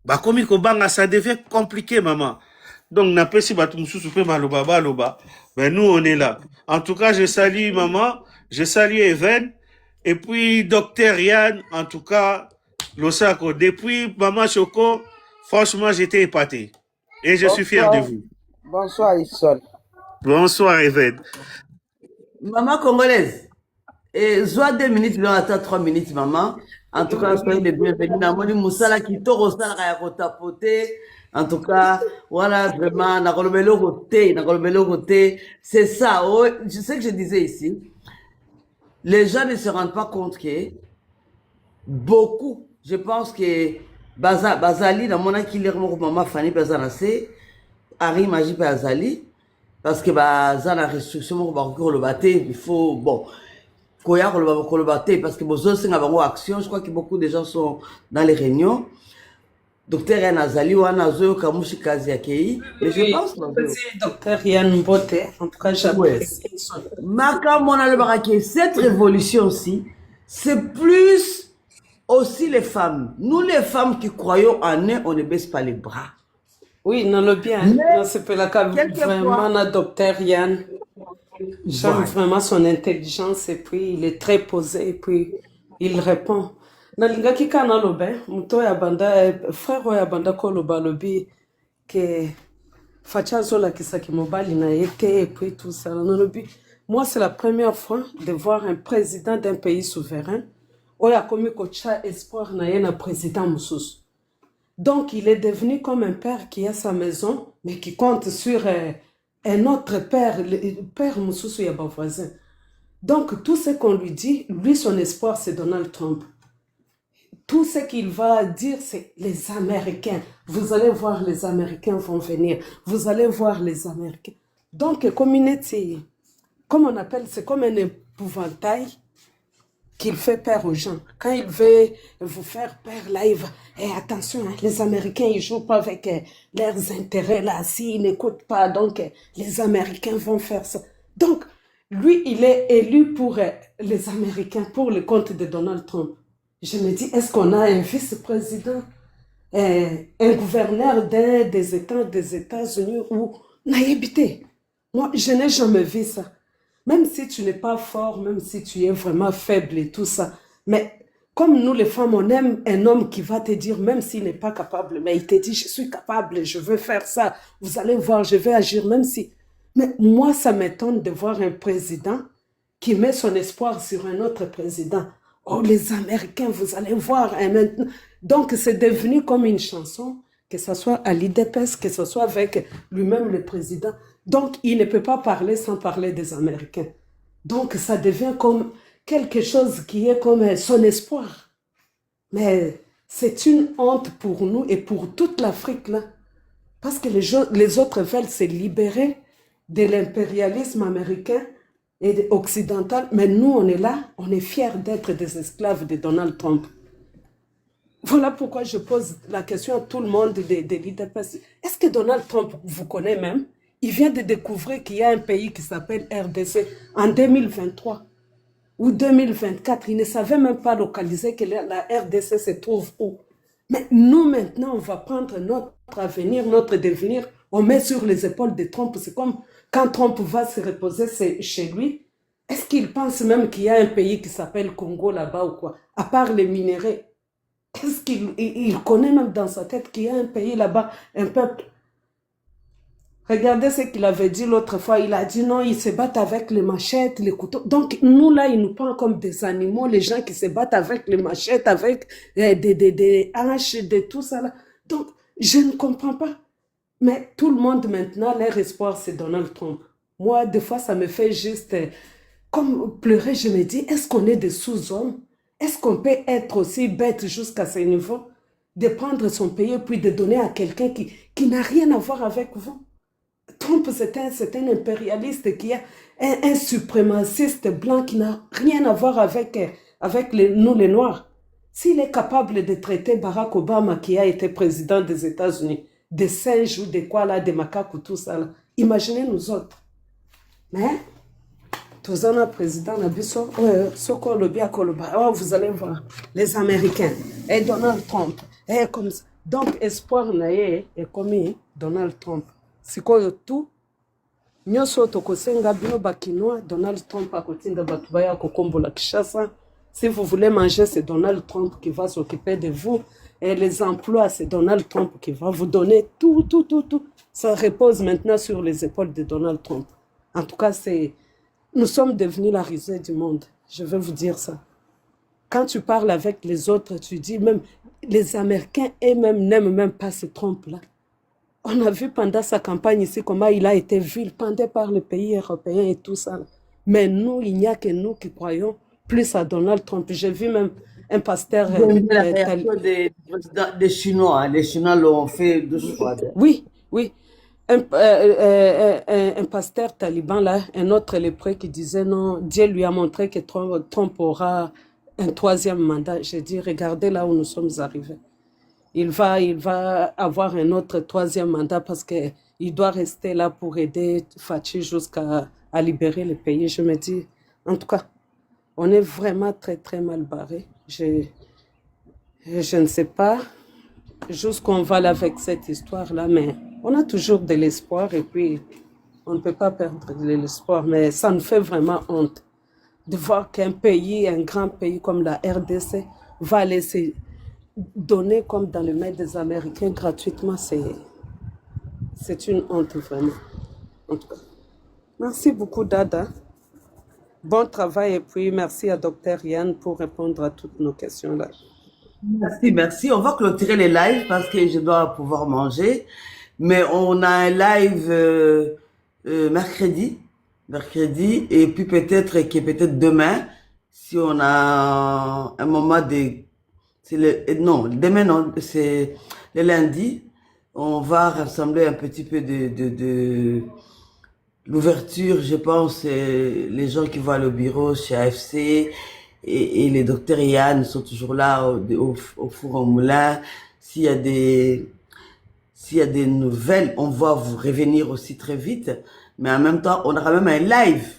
Bakomi ko banga, ça devient compliqué, maman. Donc, n'a pas si batu mususu pe maloba baloba. Ben, nous, on est là. En tout cas, je salue maman, je salue Even, et puis docteur Yann, en tout cas, Losako. Depuis maman Choco, franchement, j'étais épaté. Et je suis fier de vous. Bonsoir, Issol. Bonsoir, Even. Maman congolaise, et soit 2 minutes, mais on attend 3 minutes, maman. En tout cas, soyez les bienvenus. Namoni Moussala qui toro sala kaya tapoter. En tout cas, voilà, vraiment, c'est ça. Oh, je sais que je disais ici, les gens ne se rendent pas compte que beaucoup, je pense que Bazali, dans mon acquis, maman Fanny Bazanase, Harry Magie Bazali, parce que Bazan a restriction, il faut, bon, parce que besoin de action, je crois que beaucoup de gens sont dans les réunions. Docteur Yann Azali ou Anazo Kamushi Kaziakei. Mais je pense que Docteur Yann Mbote, en tout cas, j'apprécie. Maka Mona le Baraké, cette révolution aussi, c'est plus aussi les femmes. Nous, les femmes qui croyons en eux, on ne baisse pas les bras. Oui, non, le bien. Non, c'est pas la cas. Vraiment, la docteur Yann. J'aime vraiment son intelligence et puis il est très posé et puis il répond. Nalingaki kana lobe, muto ya banda, frère ya banda ko loba lobi, que facha zola kisaki mobali na été et puis tout ça. Moi, c'est la première fois de voir un président d'un pays souverain. Oya komi kocha espoir na yena président Moussous. Donc, il est devenu comme un père qui a sa maison, mais qui compte sur un autre père, le père Moussous Yaba voisin. Donc, tout ce qu'on lui dit, lui, son espoir, c'est Donald Trump. Tout ce qu'il va dire, c'est les Américains. Vous allez voir, les Américains vont venir. Vous allez voir les Américains. Donc, communauté, comme on appelle, c'est comme un épouvantail qu'il fait peur aux gens. Quand il veut vous faire peur, là, il va... Et attention, hein, les Américains, ils jouent pas avec leurs intérêts, là. S'ils n'écoutent pas, donc, les Américains vont faire ça. Donc, lui, il est élu pour les Américains, pour le compte de Donald Trump. Je me dis, est-ce qu'on a un vice-président, un gouverneur des États-Unis ou naïbité? Moi, je n'ai jamais vu ça. Même si tu n'es pas fort, même si tu es vraiment faible et tout ça. Mais comme nous, les femmes, on aime un homme qui va te dire, même s'il n'est pas capable, mais il te dit, je suis capable, je veux faire ça. Vous allez voir, je vais agir, même si... Mais moi, ça m'étonne de voir un président qui met son espoir sur un autre président. Oh, les Américains, vous allez voir. Hein, maintenant. Donc, c'est devenu comme une chanson, que ce soit à l'IDPS, que ce soit avec lui-même le président. Donc, il ne peut pas parler sans parler des Américains. Donc, ça devient comme quelque chose qui est comme son espoir. Mais c'est une honte pour nous et pour toute l'Afrique, là. Parce que les autres veulent se libérer de l'impérialisme américain et occidental, mais nous, on est là, on est fiers d'être des esclaves de Donald Trump. Voilà pourquoi je pose la question à tout le monde des leaders. Est-ce que Donald Trump vous connaît même? Il vient de découvrir qu'il y a un pays qui s'appelle RDC en 2023 ou 2024. Il ne savait même pas localiser que la RDC se trouve où. Mais nous, maintenant, on va prendre notre avenir, notre devenir, on met sur les épaules de Trump. C'est comme quand Trump va se reposer chez lui. Est-ce qu'il pense même qu'il y a un pays qui s'appelle Congo là-bas ou quoi? À part les minéraux. Est-ce qu'il connaît même dans sa tête qu'il y a un pays là-bas, un peuple? Regardez ce qu'il avait dit l'autre fois. Il a dit non, ils se battent avec les machettes, les couteaux. Donc, nous, là, ils nous prennent comme des animaux, les gens qui se battent avec les machettes, avec des haches, de tout ça. Là. Donc, je ne comprends pas. Mais tout le monde, maintenant, leur espoir, c'est Donald Trump. Moi, des fois, ça me fait juste comme pleurer. Je me dis, est-ce qu'on est des sous-hommes? Est-ce qu'on peut être aussi bête jusqu'à ce niveau? De prendre son pays puis de donner à quelqu'un qui n'a rien à voir avec vous? Trump, c'est un impérialiste qui est un suprémaciste blanc qui n'a rien à voir avec nous les Noirs. S'il est capable de traiter Barack Obama, qui a été président des États-Unis, des singes ou des quoi là, des macaques ou tout ça, là, imaginez nous autres. Mais, tous un président, vous allez voir, les Américains, et Donald Trump, et comme ça. Donc, espoir naïe est commis Donald Trump. Sikoyo tout nyonso tokosenga bino bakinois Donald Trump akotinda batu baya kokombola Kinshasa. Si vous voulez manger, c'est Donald Trump qui va s'occuper de vous. Et les emplois, c'est Donald Trump qui va vous donner tout. Ça repose maintenant sur les épaules de Donald Trump. En tout cas, nous sommes devenus la risée du monde. Je vais vous dire ça. Quand tu parles avec les autres, tu dis même, les Américains eux-mêmes n'aiment même pas ce Trump-là. On a vu pendant sa campagne ici comment il a été vilipendé par les pays européens et tout ça. Mais nous, il n'y a que nous qui croyons plus à Donald Trump. J'ai vu même un pasteur... la réaction des Chinois. Les Chinois l'ont fait douche froide. Oui. Un pasteur taliban, là, un autre lépreux qui disait non, Dieu lui a montré que Trump aura un troisième mandat. J'ai dit, regardez là où nous sommes arrivés. Il va avoir un autre troisième mandat parce qu'il doit rester là pour aider Fachi jusqu'à libérer le pays. Je me dis, en tout cas, on est vraiment très, très mal barré. Je ne sais pas jusqu'où on va là avec cette histoire-là, mais on a toujours de l'espoir et puis on ne peut pas perdre de l'espoir. Mais ça nous fait vraiment honte de voir qu'un pays, un grand pays comme la RDC, va laisser donner comme dans les mains des Américains gratuitement. C'est une honte vraiment. En tout cas, merci beaucoup Dada. Bon travail et puis merci à Dr Yann pour répondre à toutes nos questions là. Merci. On va clôturer les lives parce que je dois pouvoir manger. Mais on a un live mercredi et puis peut-être demain, si on a un moment de... demain non, c'est le lundi. On va rassembler un petit peu de l'ouverture, je pense, les gens qui vont au bureau chez AFC et les docteurs Yann sont toujours là au four au moulin. S'il y a des nouvelles, on va vous revenir aussi très vite. Mais en même temps, on aura même un live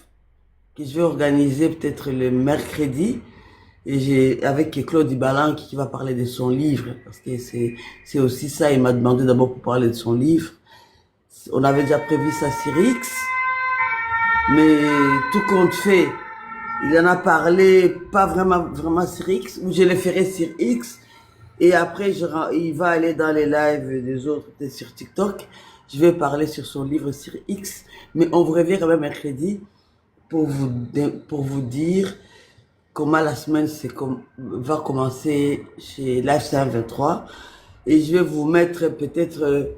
que je vais organiser peut-être le mercredi. Et avec Claude Ibalan qui va parler de son livre. Parce que c'est aussi ça, il m'a demandé d'abord pour parler de son livre. On avait déjà prévu ça sur X. Mais tout compte fait, il en a parlé pas vraiment sur X. Ou je le ferai sur X. Et après, il va aller dans les lives des autres sur TikTok. Je vais parler sur son livre sur X. Mais on vous revient quand même mercredi pour vous dire comment la semaine va commencer chez Live 523. Et je vais vous mettre peut-être,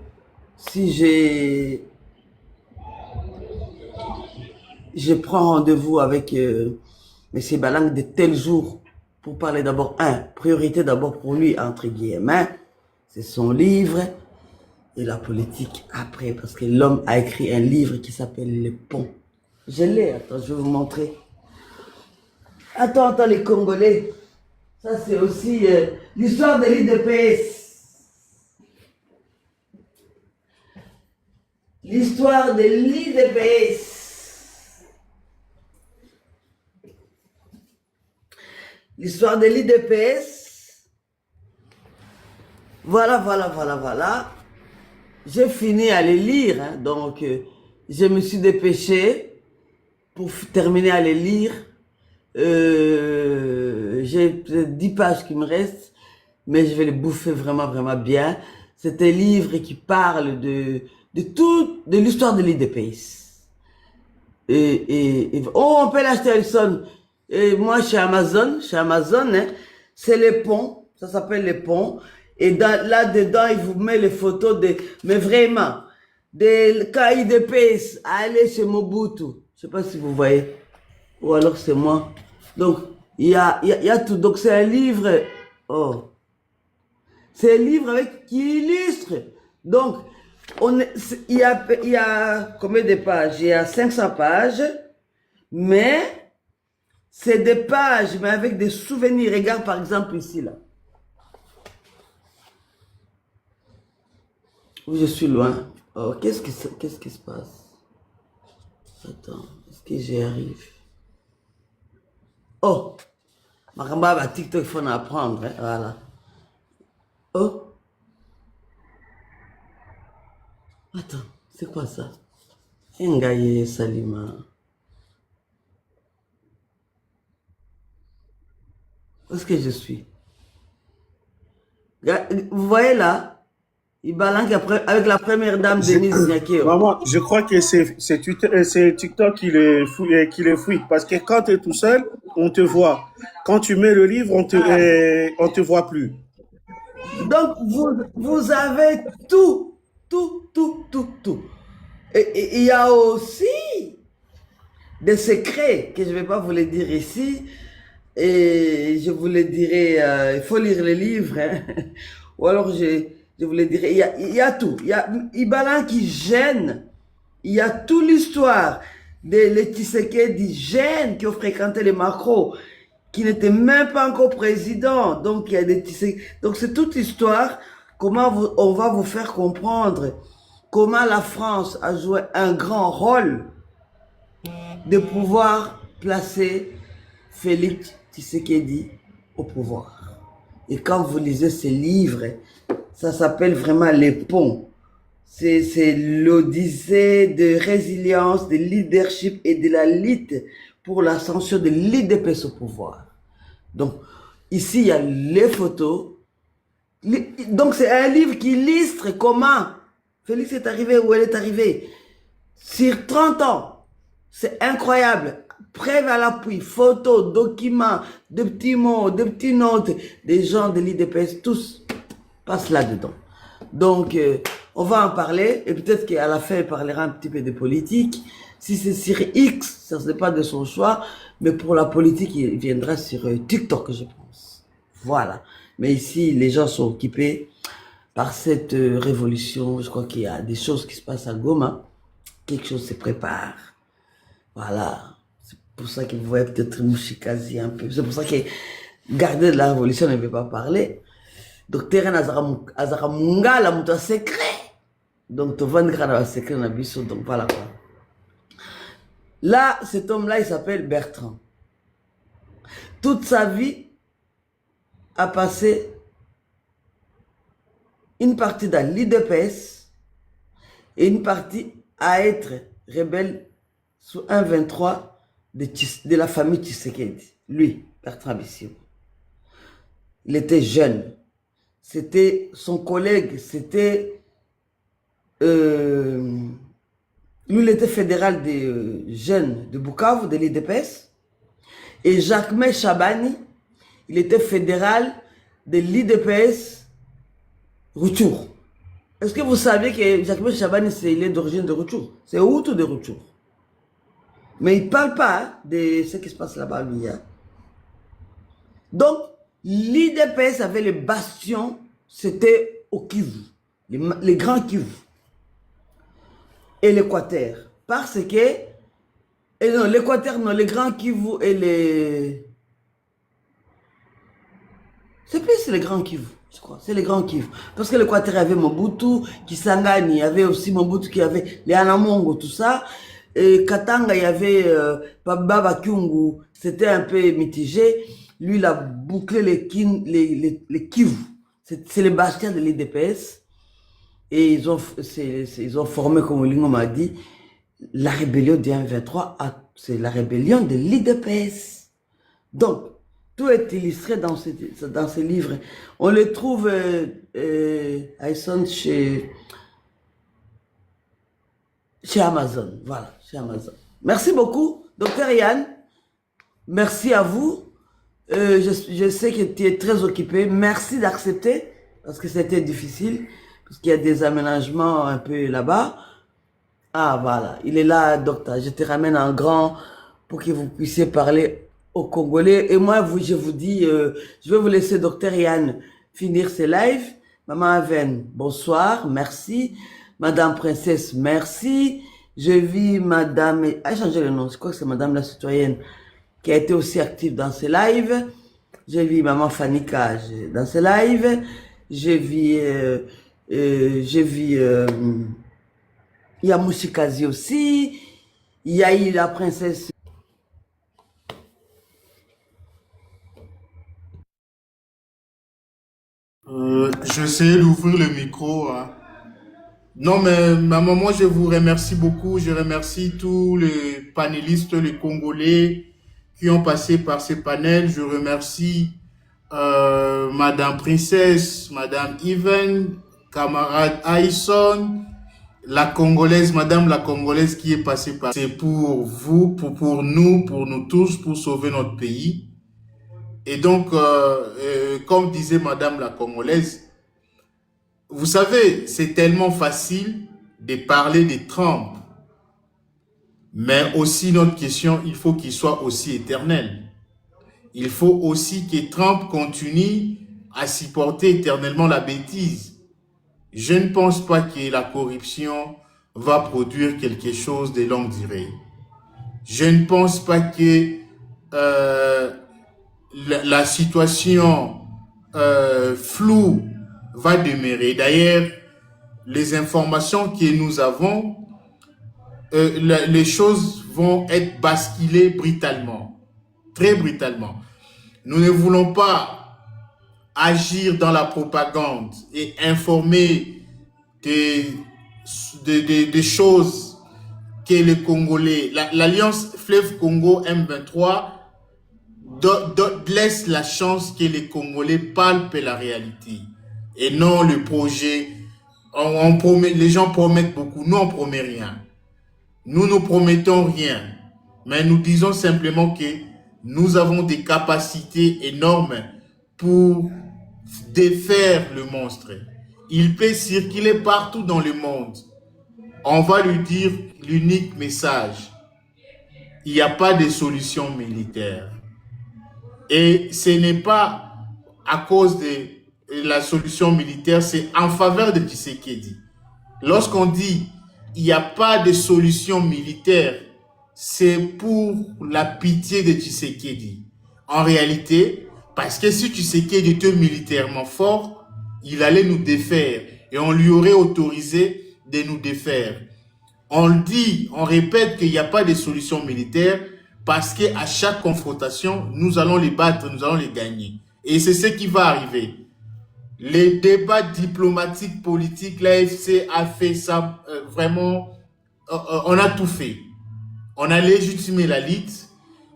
si je prends rendez-vous avec M. Balang de tel jour pour parler d'abord, priorité d'abord pour lui, entre guillemets, c'est son livre. et la politique après, parce que l'homme a écrit un livre qui s'appelle Les Ponts. Je l'ai, attends, je vais vous montrer. Attends, les Congolais. Ça, c'est aussi l'histoire de l'IDPS. L'histoire de l'IDPS. L'histoire de l'IDPS. Voilà. J'ai fini à les lire, hein, donc je me suis dépêché pour terminer à les lire. J'ai peut-être 10 pages qui me restent, mais je vais les bouffer vraiment bien. C'est un livre qui parle de l'histoire de l'IDPS. On peut l'acheter à Elson. Et moi, chez Amazon, hein, c'est Les Ponts, ça s'appelle Les Ponts. Et là-dedans, il vous met les photos mais vraiment, des KIDPS, allez chez Mobutu. Je sais pas si vous voyez. Ou alors c'est moi. Donc, il y a tout. Donc, c'est un livre, c'est un livre qui illustre. Donc, il y a combien de pages? Il y a 500 pages, mais c'est des pages, mais avec des souvenirs. Regarde par exemple ici, là. Où je suis loin. Oh, qu'est-ce qui se passe? Attends, est-ce que j'y arrive? Oh, Maramba, TikTok, il faut en apprendre, hein, voilà. Oh. Attends, c'est quoi ça? Ngaye Salima. Où est-ce que je suis? Vous voyez là? Il balance avec la première dame Denise Nyakeo. Maman, je crois que c'est TikTok qui les fouille. Parce que quand tu es tout seul, on te voit. Quand tu mets le livre, on te voit plus. Donc, vous avez tout. Et il y a aussi des secrets que je ne vais pas vous les dire ici. Et je vous les dirai, il faut lire les livres. Hein. Ou alors, je vous le dirai, il y a tout. Il y a Ibala qui gêne. Il y a toute l'histoire les Tshisekedi jeunes qui ont fréquenté les macros, qui n'étaient même pas encore présidents. Donc, il y a des Tshisekedi. Donc, c'est toute l'histoire. Comment on va vous faire comprendre comment la France a joué un grand rôle de pouvoir placer Félix Tshisekedi au pouvoir. Et quand vous lisez ces livres, ça s'appelle vraiment Les Ponts. C'est l'odyssée de résilience, de leadership et de la lutte pour l'ascension de l'IDPS au pouvoir. Donc, ici, il y a les photos. Donc, c'est un livre qui illustre comment Félix est arrivé, où elle est arrivée. Sur 30 ans, c'est incroyable. Preuve à l'appui, photos, documents, de petits mots, de petites notes, des gens de l'IDPS, tous passent là-dedans. Donc, on va en parler, et peut-être qu'à la fin, il parlera un petit peu de politique. Si c'est sur X, ça n'est pas de son choix, mais pour la politique, il viendra sur TikTok, je pense. Voilà. Mais ici, les gens sont occupés par cette révolution. Je crois qu'il y a des choses qui se passent à Goma. Quelque chose se prépare. Voilà. C'est pour ça que vous voyez peut-être Mouchikazi un peu. C'est pour ça que garder de la révolution ne veut pas parler. Docteur Azara Mungala, mon secret. Donc, tu vas un secret dans la biso. Donc, voilà quoi. Là, cet homme-là, il s'appelle Bertrand. Toute sa vie a passé une partie dans l'IDPS et une partie à être rebelle sous 1,23 de la famille Tshisekedi. Lui, Bertrand Bissiou. Il était jeune. C'était son collègue, c'était... lui, il était fédéral des jeunes de Bukavu, de l'IDPS. Et Jacques Chabani, il était fédéral de l'IDPS Rutshuru. Est-ce que vous saviez que Jacques Chabani, il est d'origine de Rutshuru? C'est Hutu de Rutshuru. Mais il ne parle pas de ce qui se passe là-bas, lui. Hein. Donc, l'IDPS avait le bastion, c'était au Kivu. les grands Kivu et l'Équateur. Parce que, et non, l'Équateur, non, les grands Kivu et les... C'est plus les grands Kivu, je crois. C'est les grands Kivu. Parce que l'Équateur, il y avait Mobutu, Kisangani, il y avait aussi Mobutu qui avait les Anamongo, tout ça. Et Katanga, il y avait Baba Kyungu. C'était un peu mitigé. Lui, il a bouclé les Kivu. C'est les bastions de l'IDPS. Et ils ont formé, comme Olingo m'a dit, la rébellion du 1-23. C'est la rébellion de l'IDPS. Donc, tout est illustré dans ces livres. On les trouve chez Amazon. Voilà, chez Amazon. Merci beaucoup, Dr Yann. Merci à vous. Je sais que tu es très occupé. Merci d'accepter, parce que c'était difficile, parce qu'il y a des aménagements un peu là-bas. Ah, voilà, il est là, docteur. Je te ramène en grand pour que vous puissiez parler aux Congolais. Et moi, je vous dis, je vais vous laisser Dr Yann finir ses lives. Maman Aven, bonsoir, merci. Madame Princesse, merci. Je vis Madame... a changé le nom, je crois que c'est Madame la citoyenne qui a été aussi active dans ses lives. Je vis Maman Fanny Cage dans ses lives. Je vis... il y a Mouchikazi aussi. Il y a eu la princesse... J'essaie d'ouvrir le micro. Hein. Non, mais maman, moi, je vous remercie beaucoup. Je remercie tous les panélistes, les Congolais qui ont passé par ces panels. Je remercie Madame Princesse, Madame Even, camarade Aïson, la Congolaise, Madame la Congolaise qui est passée par... C'est pour vous, pour nous tous, pour sauver notre pays. Et donc, comme disait Madame la Congolaise, vous savez, c'est tellement facile de parler de Trump. Mais aussi, notre question, il faut qu'il soit aussi éternel. Il faut aussi que Trump continue à supporter éternellement la bêtise. Je ne pense pas que la corruption va produire quelque chose de longue durée. Je ne pense pas que la situation floue va demeurer. D'ailleurs, les informations que nous avons, les choses vont être basculées brutalement, très brutalement. Nous ne voulons pas agir dans la propagande et informer des choses que les Congolais, l'Alliance Fleuve Congo M23 laisse la chance que les Congolais palpent la réalité et non le projet. On promet, les gens promettent beaucoup, nous on promet rien. Nous ne promettons rien, mais nous disons simplement que nous avons des capacités énormes pour défaire le monstre. Il peut circuler partout dans le monde. On va lui dire l'unique message. Il n'y a pas de solution militaire. Et ce n'est pas à cause de la solution militaire, c'est en faveur de Tshisekedi. Lorsqu'on dit il n'y a pas de solution militaire, c'est pour la pitié de Tshisekedi. En réalité, parce que si Tshisekedi était militairement fort, il allait nous défaire et on lui aurait autorisé de nous défaire. On le dit, on répète qu'il n'y a pas de solution militaire parce qu'à chaque confrontation, nous allons les battre, nous allons les gagner. Et c'est ce qui va arriver. Les débats diplomatiques, politiques, l'AFC a fait ça vraiment, on a tout fait. On a légitimé la lutte,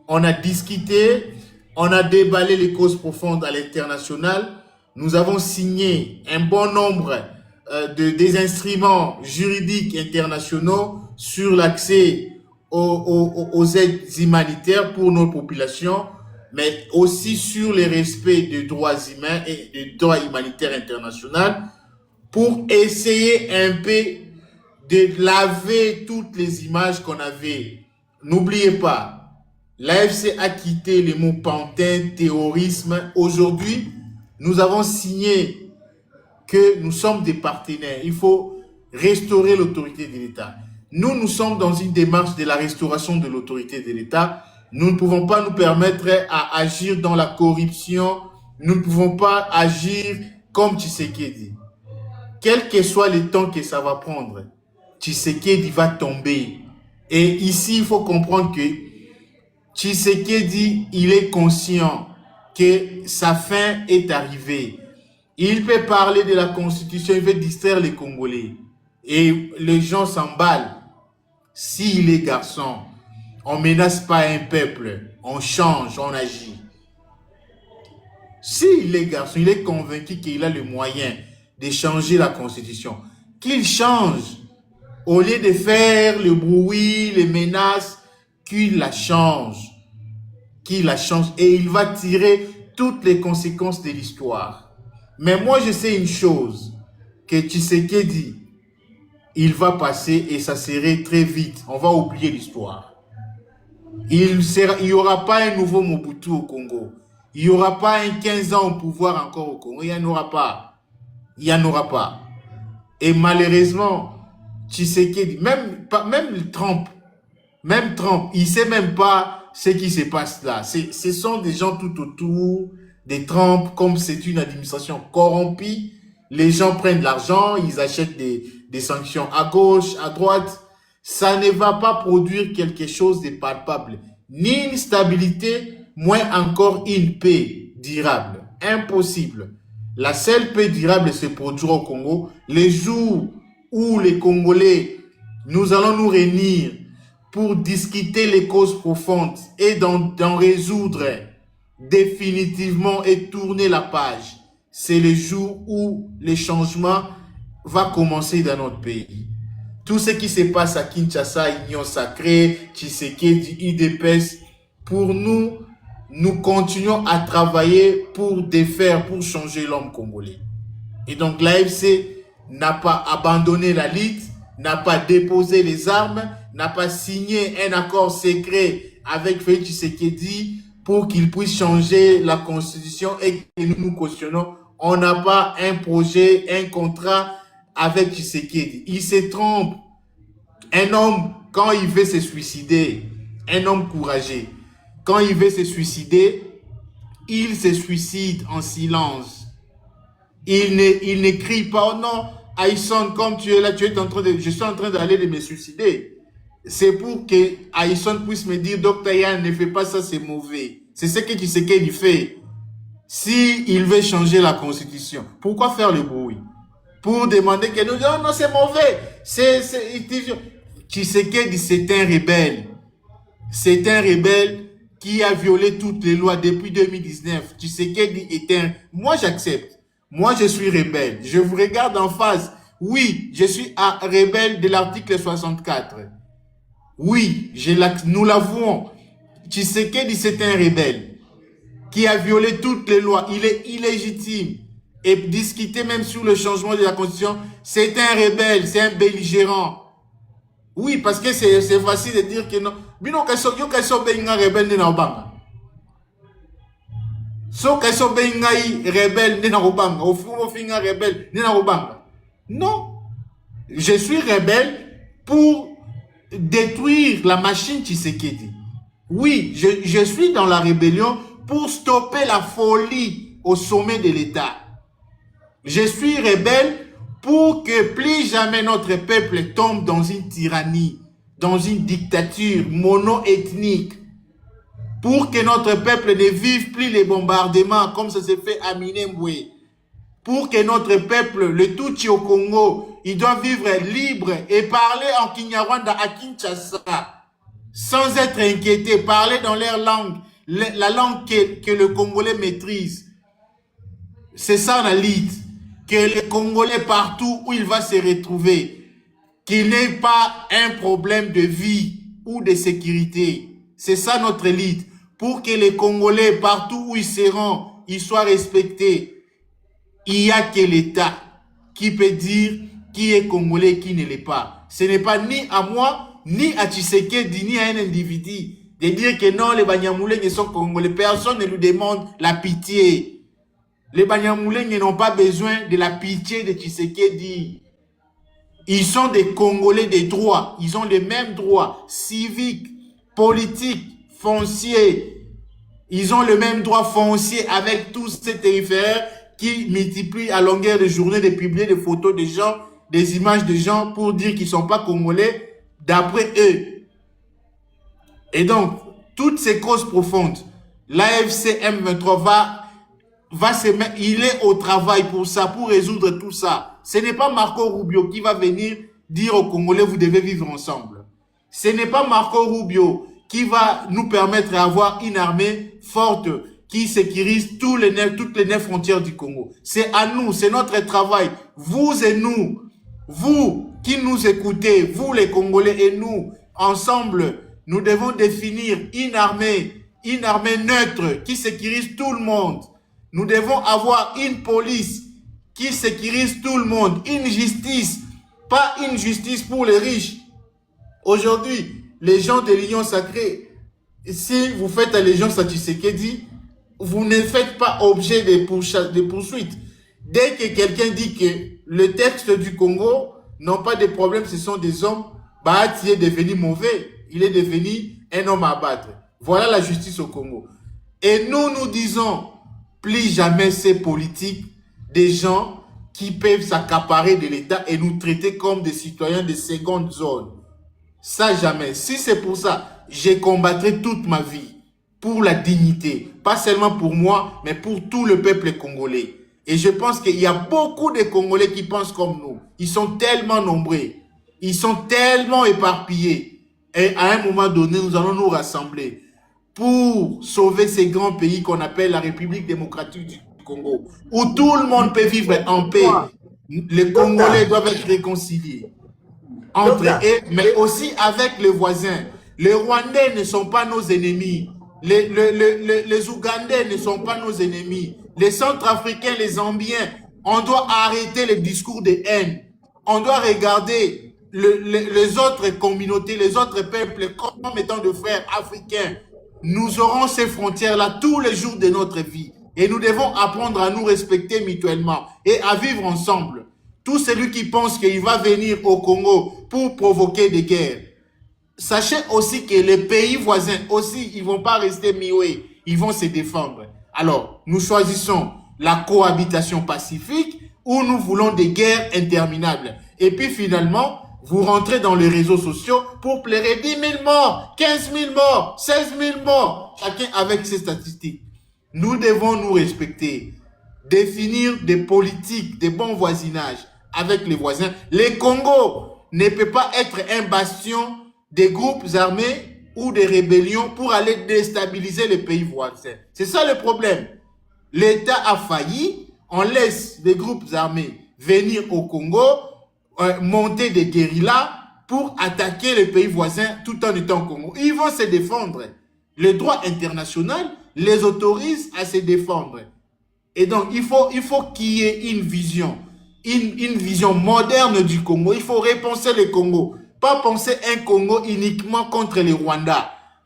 on a discuté, on a déballé les causes profondes à l'international. Nous avons signé un bon nombre des instruments juridiques internationaux sur l'accès aux aides humanitaires pour nos populations, mais aussi sur le respect des droits humains et des droits humanitaires internationaux pour essayer un peu de laver toutes les images qu'on avait. N'oubliez pas, l'AFC a quitté les mots pantin, terrorisme. Aujourd'hui, nous avons signé que nous sommes des partenaires. Il faut restaurer l'autorité de l'État. Nous sommes dans une démarche de la restauration de l'autorité de l'État. Nous ne pouvons pas nous permettre à agir dans la corruption. Nous ne pouvons pas agir comme Tshisekedi. Quel que soit le temps que ça va prendre, Tshisekedi va tomber. Et ici, il faut comprendre que Tshisekedi, il est conscient que sa fin est arrivée. Il peut parler de la Constitution, il veut distraire les Congolais. Et les gens s'emballent. S'il est garçon, on ne menace pas un peuple, on change, on agit. S'il est garçon, il est convaincu qu'il a le moyen de changer la Constitution. Qu'il change. Au lieu de faire le bruit, les menaces, qu'il la change. Qu'il la change. Et il va tirer toutes les conséquences de l'histoire. Mais moi, je sais une chose, que Tshisekedi, il va passer et ça serait très vite. On va oublier l'histoire. Il n'y aura pas un nouveau Mobutu au Congo. Il n'y aura pas un 15 ans au pouvoir encore au Congo. Il n'y en aura pas. Il n'y en aura pas. Et malheureusement, Tshisekedi, même Trump, il ne sait même pas ce qui se passe là. Ce sont des gens tout autour des Trump, comme c'est une administration corrompue. Les gens prennent de l'argent, ils achètent des sanctions à gauche, à droite. Ça ne va pas produire quelque chose de palpable. Ni une stabilité, moins encore une paix durable. Impossible. La seule paix durable se produira au Congo les jours où les Congolais, nous allons nous réunir pour discuter les causes profondes et d'en résoudre définitivement et tourner la page. C'est le jour où les changements vont commencer dans notre pays. Tout ce qui se passe à Kinshasa, Union Sacrée, Tshisekedi, UDPS, pour nous continuons à travailler pour défaire, pour changer l'homme congolais. Et donc l'AFC n'a pas abandonné la lutte, n'a pas déposé les armes, n'a pas signé un accord secret avec Félix Tshisekedi pour qu'il puisse changer la constitution et que nous cautionnons. On n'a pas un projet, un contrat avec Tshisekedi. Il se trompe. Un homme, quand il veut se suicider, un homme courageux, quand il veut se suicider, il se suicide en silence. Il ne crie pas, oh non, Aïsson, comme tu es là, je suis en train d'aller me suicider. C'est pour que Aïsson puisse me dire, Docteur Yann, ne fais pas ça, c'est mauvais. C'est ce que Tshisekedi fait. Si il veut changer la constitution, pourquoi faire le bruit? Pour demander que nous disons, non, c'est mauvais. Tshisekedi, c'est un rebelle. C'est un rebelle qui a violé toutes les lois depuis 2019. Tshisekedi est un... Moi, j'accepte. Moi, je suis rebelle. Je vous regarde en face. Oui, je suis un rebelle de l'article 64. Oui, nous l'avouons. Tshisekedi, c'est un rebelle qui a violé toutes les lois. Il est illégitime. Et discuter même sur le changement de la constitution, c'est un rebelle, c'est un belligérant. Oui, parce que c'est facile de dire que non. Bino kaso benga rebelle na obanga. So kaso benga rebelle na obanga. Au fond finga rebelle na obanga. Non. Je suis rebelle pour détruire la machine Tshisekedi. Oui, je suis dans la rébellion pour stopper la folie au sommet de l'État. Je suis rebelle pour que plus jamais notre peuple tombe dans une tyrannie, dans une dictature mono-ethnique, pour que notre peuple ne vive plus les bombardements comme ça s'est fait à Minembwe, pour que notre peuple, le Tutsi au Congo, il doit vivre libre et parler en Kinyarwanda à Kinshasa, sans être inquiété, parler dans leur langue, la langue que le Congolais maîtrise. C'est ça la lutte. Que les Congolais partout où il va se retrouver, qu'il n'ait pas un problème de vie ou de sécurité. C'est ça notre lutte. Pour que les Congolais partout où ils seront, ils soient respectés. Il n'y a que l'État qui peut dire qui est Congolais, qui ne l'est pas. Ce n'est pas ni à moi, ni à Tshisekedi, ni à un individu de dire que non, les Banyamulés ne sont Congolais. Personne ne lui demande la pitié. Les Banyamulenge n'ont pas besoin de la pitié de Tshisekedi. Ils sont des Congolais des droits. Ils ont les mêmes droits civiques, politiques, fonciers. Ils ont le même droit foncier avec tous ces territoires qui multiplient à longueur de journée de publier des photos des gens, des images de gens pour dire qu'ils ne sont pas Congolais d'après eux. Et donc, toutes ces causes profondes, l'AFC M23 va se mettre, il est au travail pour ça, pour résoudre tout ça. Ce n'est pas Marco Rubio qui va venir dire aux Congolais, vous devez vivre ensemble. Ce n'est pas Marco Rubio qui va nous permettre d'avoir une armée forte qui sécurise toutes les 9 frontières du Congo. C'est à nous, c'est notre travail. Vous et nous, vous qui nous écoutez, vous les Congolais et nous, ensemble, nous devons définir une armée neutre qui sécurise tout le monde. Nous devons avoir une police qui sécurise tout le monde, une justice, pas une justice pour les riches. Aujourd'hui, les gens de l'Union sacrée, si vous faites allégeance à Tshisekedi, vous ne faites pas objet de poursuites. Dès que quelqu'un dit que le texte du Congo n'ont pas de problème, ce sont des hommes, Bahati est devenu mauvais, il est devenu un homme à abattre. Voilà la justice au Congo. Et nous disons, plus jamais ces politiques, des gens qui peuvent s'accaparer de l'État et nous traiter comme des citoyens de seconde zone. Ça, jamais. Si c'est pour ça, je combattrai toute ma vie pour la dignité. Pas seulement pour moi, mais pour tout le peuple congolais. Et je pense qu'il y a beaucoup de Congolais qui pensent comme nous. Ils sont tellement nombreux. Ils sont tellement éparpillés. Et à un moment donné, nous allons nous rassembler pour sauver ces grands pays qu'on appelle la République démocratique du Congo, où tout le monde peut vivre en paix. Les Congolais doivent être réconciliés entre eux, mais aussi avec les voisins. Les Rwandais ne sont pas nos ennemis. Les Ougandais ne sont pas nos ennemis. Les Centrafricains, les Zambiens, on doit arrêter les discours de haine. On doit regarder les autres communautés, les autres peuples comme étant de frères africains. Nous aurons ces frontières-là tous les jours de notre vie. Et nous devons apprendre à nous respecter mutuellement et à vivre ensemble. Tout celui qui pense qu'il va venir au Congo pour provoquer des guerres, sachez aussi que les pays voisins aussi, ils ne vont pas rester mioués, ils vont se défendre. Alors, nous choisissons la cohabitation pacifique ou nous voulons des guerres interminables. Et puis finalement, vous rentrez dans les réseaux sociaux pour plairer 10 000 morts, 15 000 morts, 16 000 morts, chacun avec ses statistiques. Nous devons nous respecter, définir des politiques, des bons voisinages avec les voisins. Le Congo ne peut pas être un bastion des groupes armés ou des rébellions pour aller déstabiliser les pays voisins. C'est ça le problème. L'État a failli, on laisse des groupes armés venir au Congo, monter des guérillas pour attaquer les pays voisins tout en étant au Congo. Ils vont se défendre. Le droit international les autorise à se défendre. Et donc, il faut qu'il y ait une vision moderne du Congo. Il faut repenser le Congo. Pas penser un Congo uniquement contre les Rwandais,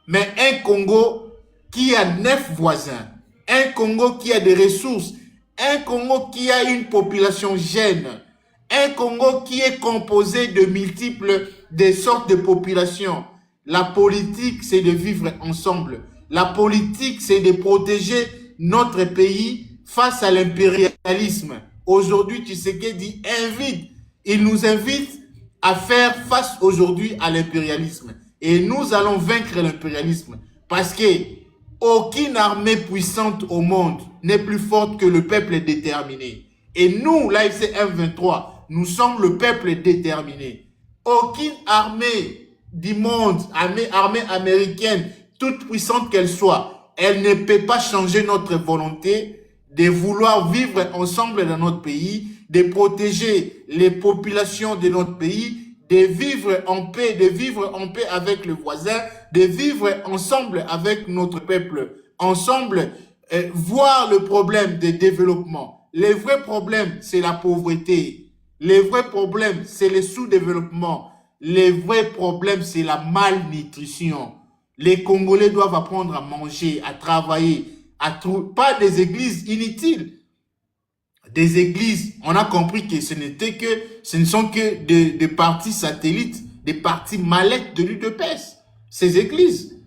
mais un Congo qui a 9 voisins, un Congo qui a des ressources, un Congo qui a une population jeune, un Congo qui est composé de des sortes de populations. La politique, c'est de vivre ensemble. La politique, c'est de protéger notre pays face à l'impérialisme. Aujourd'hui, Tshisekedi il nous invite à faire face aujourd'hui à l'impérialisme. Et nous allons vaincre l'impérialisme parce que aucune armée puissante au monde n'est plus forte que le peuple déterminé. Et nous, l'AFC M23, nous sommes le peuple déterminé. Aucune armée du monde, armée américaine, toute puissante qu'elle soit, elle ne peut pas changer notre volonté de vouloir vivre ensemble dans notre pays, de protéger les populations de notre pays, de vivre en paix avec le voisin, de vivre ensemble avec notre peuple, ensemble, voir le problème de développement. Le vrai problème, c'est la pauvreté. Le vrai problème, c'est le sous-développement. Le vrai problème, c'est la malnutrition. Les Congolais doivent apprendre à manger, à travailler, pas des églises inutiles. des églises, on a compris que ce ne sont que des partis satellites, des partis mallettes de l'UDPS, ces églises.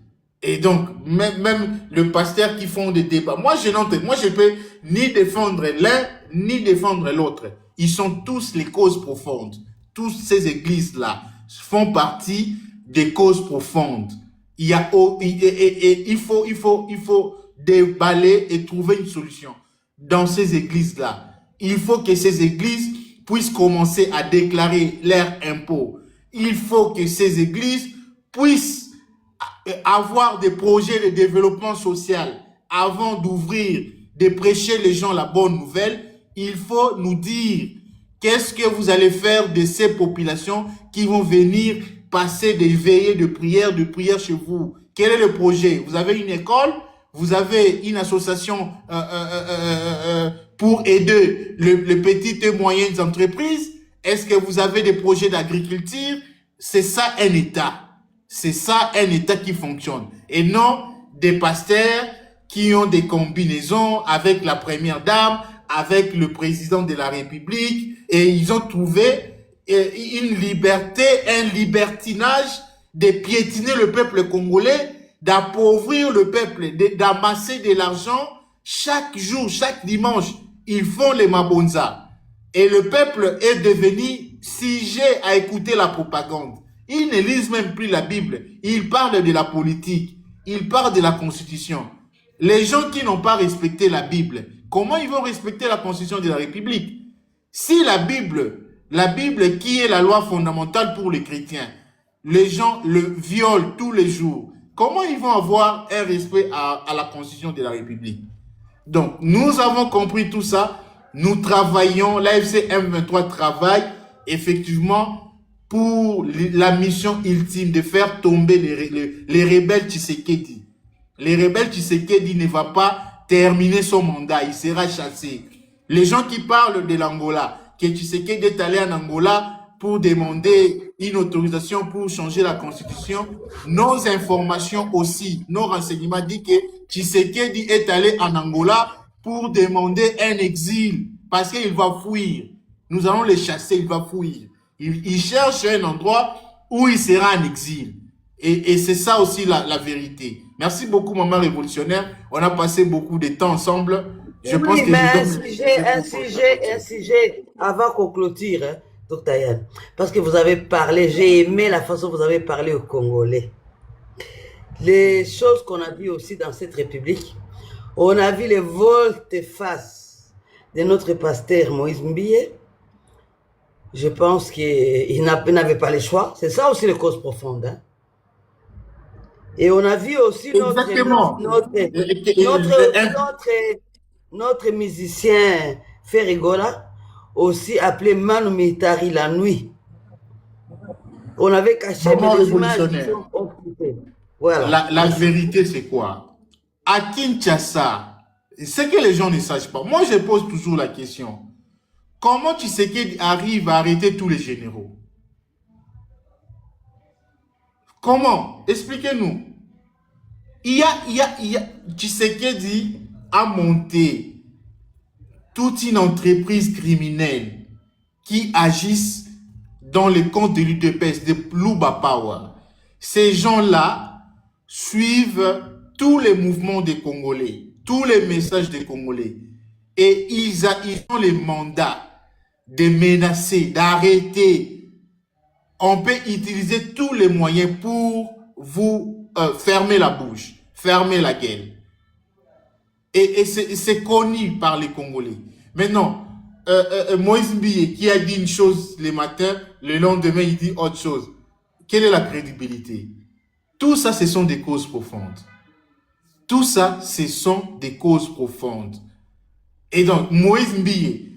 Et donc, même le pasteur qui font des débats, moi je peux ni défendre l'un, ni défendre l'autre. Ils sont tous les causes profondes. Toutes ces églises-là font partie des causes profondes. Il faut déballer et trouver une solution dans ces églises-là. Il faut que ces églises puissent commencer à déclarer leurs impôts. Il faut que ces églises puissent avoir des projets de développement social avant d'ouvrir, de prêcher les gens la bonne nouvelle. Il faut nous dire qu'est-ce que vous allez faire de ces populations qui vont venir passer des veillées de prière chez vous. Quel est le projet? Vous avez une école? Vous avez une association pour aider les petites et moyennes entreprises? Est-ce que vous avez des projets d'agriculture? C'est ça un État. C'est ça un État qui fonctionne. Et non des pasteurs qui ont des combinaisons avec la première dame, avec le président de la République. Et ils ont trouvé une liberté, un libertinage de piétiner le peuple congolais, d'appauvrir le peuple, d'amasser de l'argent chaque jour, chaque dimanche. Ils font les mabonza. Et le peuple est devenu sujet à écouter la propagande. Ils ne lisent même plus la Bible. Ils parlent de la politique. Ils parlent de la Constitution. Les gens qui n'ont pas respecté la Bible, comment ils vont respecter la Constitution de la République? Si la Bible qui est la loi fondamentale pour les chrétiens, les gens le violent tous les jours, comment ils vont avoir un respect à la Constitution de la République? Donc, nous avons compris tout ça. Nous travaillons, l'AFC M23 travaille effectivement pour la mission ultime de faire tomber les rebelles Tshisekedi. Les rebelles Tshisekedi ne va pas terminer son mandat, il sera chassé. Les gens qui parlent de l'Angola, que Tshisekedi est allé en Angola pour demander une autorisation pour changer la constitution, nos informations aussi, nos renseignements disent que Tshisekedi est allé en Angola pour demander un exil, parce qu'il va fuir. Nous allons les chasser, il va fuir. Il cherche un endroit où il sera en exil. Et c'est ça aussi la vérité. Merci beaucoup, maman révolutionnaire. On a passé beaucoup de temps ensemble. Je pense que un sujet avant qu'on clôture, hein, Dr. Yann. Parce que vous avez parlé, j'ai aimé la façon dont vous avez parlé aux Congolais. Les choses qu'on a vues aussi dans cette République, on a vu les volte-face de notre pasteur Moïse Mbiye. Je pense qu'il n'avait pas le choix. C'est ça aussi les causes profondes. Hein. Et on a vu aussi notre musicien Ferrigola, aussi appelé Manu Mitari la nuit. On avait caché les images. Voilà. La vérité, c'est quoi? À Kinshasa, ce que les gens ne savent pas, moi je pose toujours la question. Comment Tshisekedi arrive à arrêter tous les généraux? Comment? Expliquez-nous. Tshisekedi a monté toute une entreprise criminelle qui agissent dans les comptes de l'UDPS, de Luba Power. Ces gens-là suivent tous les mouvements des Congolais, tous les messages des Congolais. Et ils ont les mandats de menacer, d'arrêter. On peut utiliser tous les moyens pour vous fermer la bouche, fermer la gueule. Et c'est connu par les Congolais. Maintenant, Moïse Mbiye qui a dit une chose le matin, le lendemain il dit autre chose. Quelle est la crédibilité? Tout ça, ce sont des causes profondes. Tout ça, ce sont des causes profondes. Et donc, Moïse Mbiye,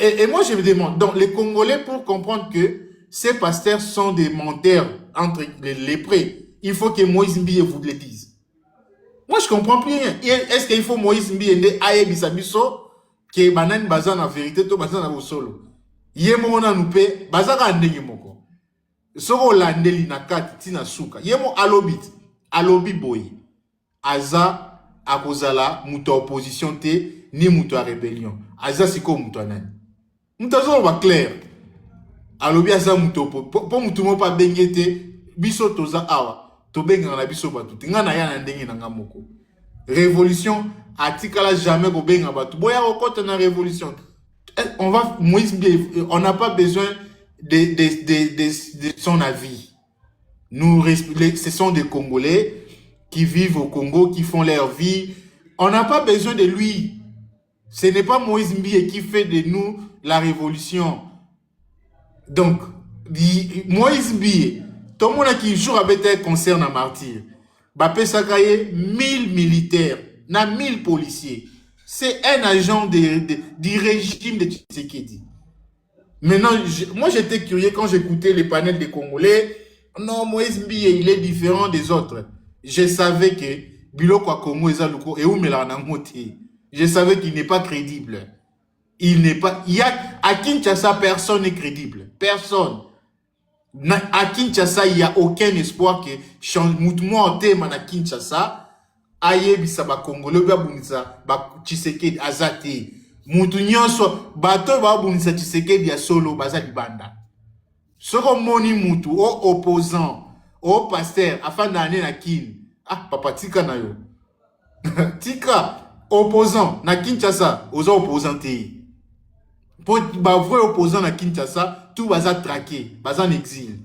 et moi je me demande, donc les Congolais, pour comprendre que ces pasteurs sont des menteurs entre les léprés, il faut que Moïse Mbiye vous le dise. Moi je comprends plus rien. Est-ce qu'il faut Moïse Mbiye de aye bisabiso que banane baza na vérité to baza na bosolo? Yemo na nupe baza ka ndenge moko. Soko landeli na kati tina suka. Yemo alobi boy. Aza akozala muto opposition te ni muto a rébellion. Aza siko muto nani. Muto zo ba clair. Alobi aza muto po muto mo pa bengete biso toza awa to benga na biso batu. Tinga na ya na ndenge na ngamoko. Révolution atikala jamais ko benga batu. Boya okota na révolution. On n'a pas besoin de son avis. Ce sont des Congolais qui vivent au Congo, qui font leur vie. On n'a pas besoin de lui. Ce n'est pas Moïse Mbie qui fait de nous la révolution. Donc, Moïse Mbie, tout le monde qui joue avec un concert à martyr, Bapé Sakaye, 1000 militaires, 1000 policiers. C'est un agent du régime de Tshisekedi. Maintenant, moi j'étais curieux quand j'écoutais les panels des Congolais. Non, Moïse Mbie, il est différent des autres. Je savais que Biloko Kongo Ezaluko et Oumelanangote. Je savais qu'il n'est pas crédible. Il n'est pas. Il y a à Kinshasa, personne n'est crédible. Personne. À Kinshasa, il n'y a aucun espoir que Moutoumo en thème à Kinshasa. Aye bisaba Congolais ba bunisa ba Tshisekedi azate mutu nyonso bato ba bunisa Tshisekedi ya solo baza libanda soko moni mutu o opposant o pasteur afin d'aller na kin papa tika na yo tika opposant na Kinshasa oza opposanté pour ba vrai opposant na Kinshasa tout baza traqué baza en exil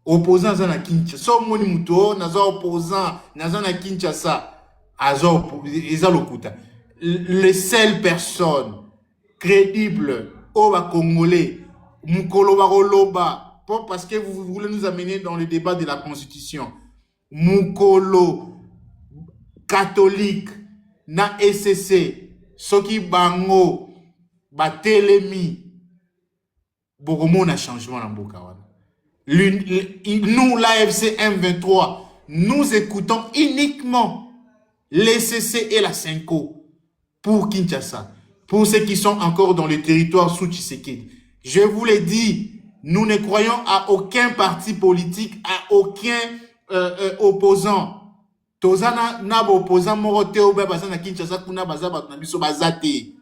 opposant za na Kinshasa so moni muto na za opposant na za na Kinshasa azo eza lokuta les seules personnes crédibles au Congolais mukolo baroloba parce que vous voulez nous amener dans le débat de la constitution mukolo catholique na SCC soki bango batelemi bokomona changement na mboka wana. Nous, l'AFC M23, nous écoutons uniquement l'ECC et la Senko pour Kinshasa, pour ceux qui sont encore dans le territoire sous Tshisekedi. Je vous l'ai dit, nous ne croyons à aucun parti politique, à aucun opposant. Tozana nabo opposant morote ou bazana Kinshasa kuna bazaba na biso bazate.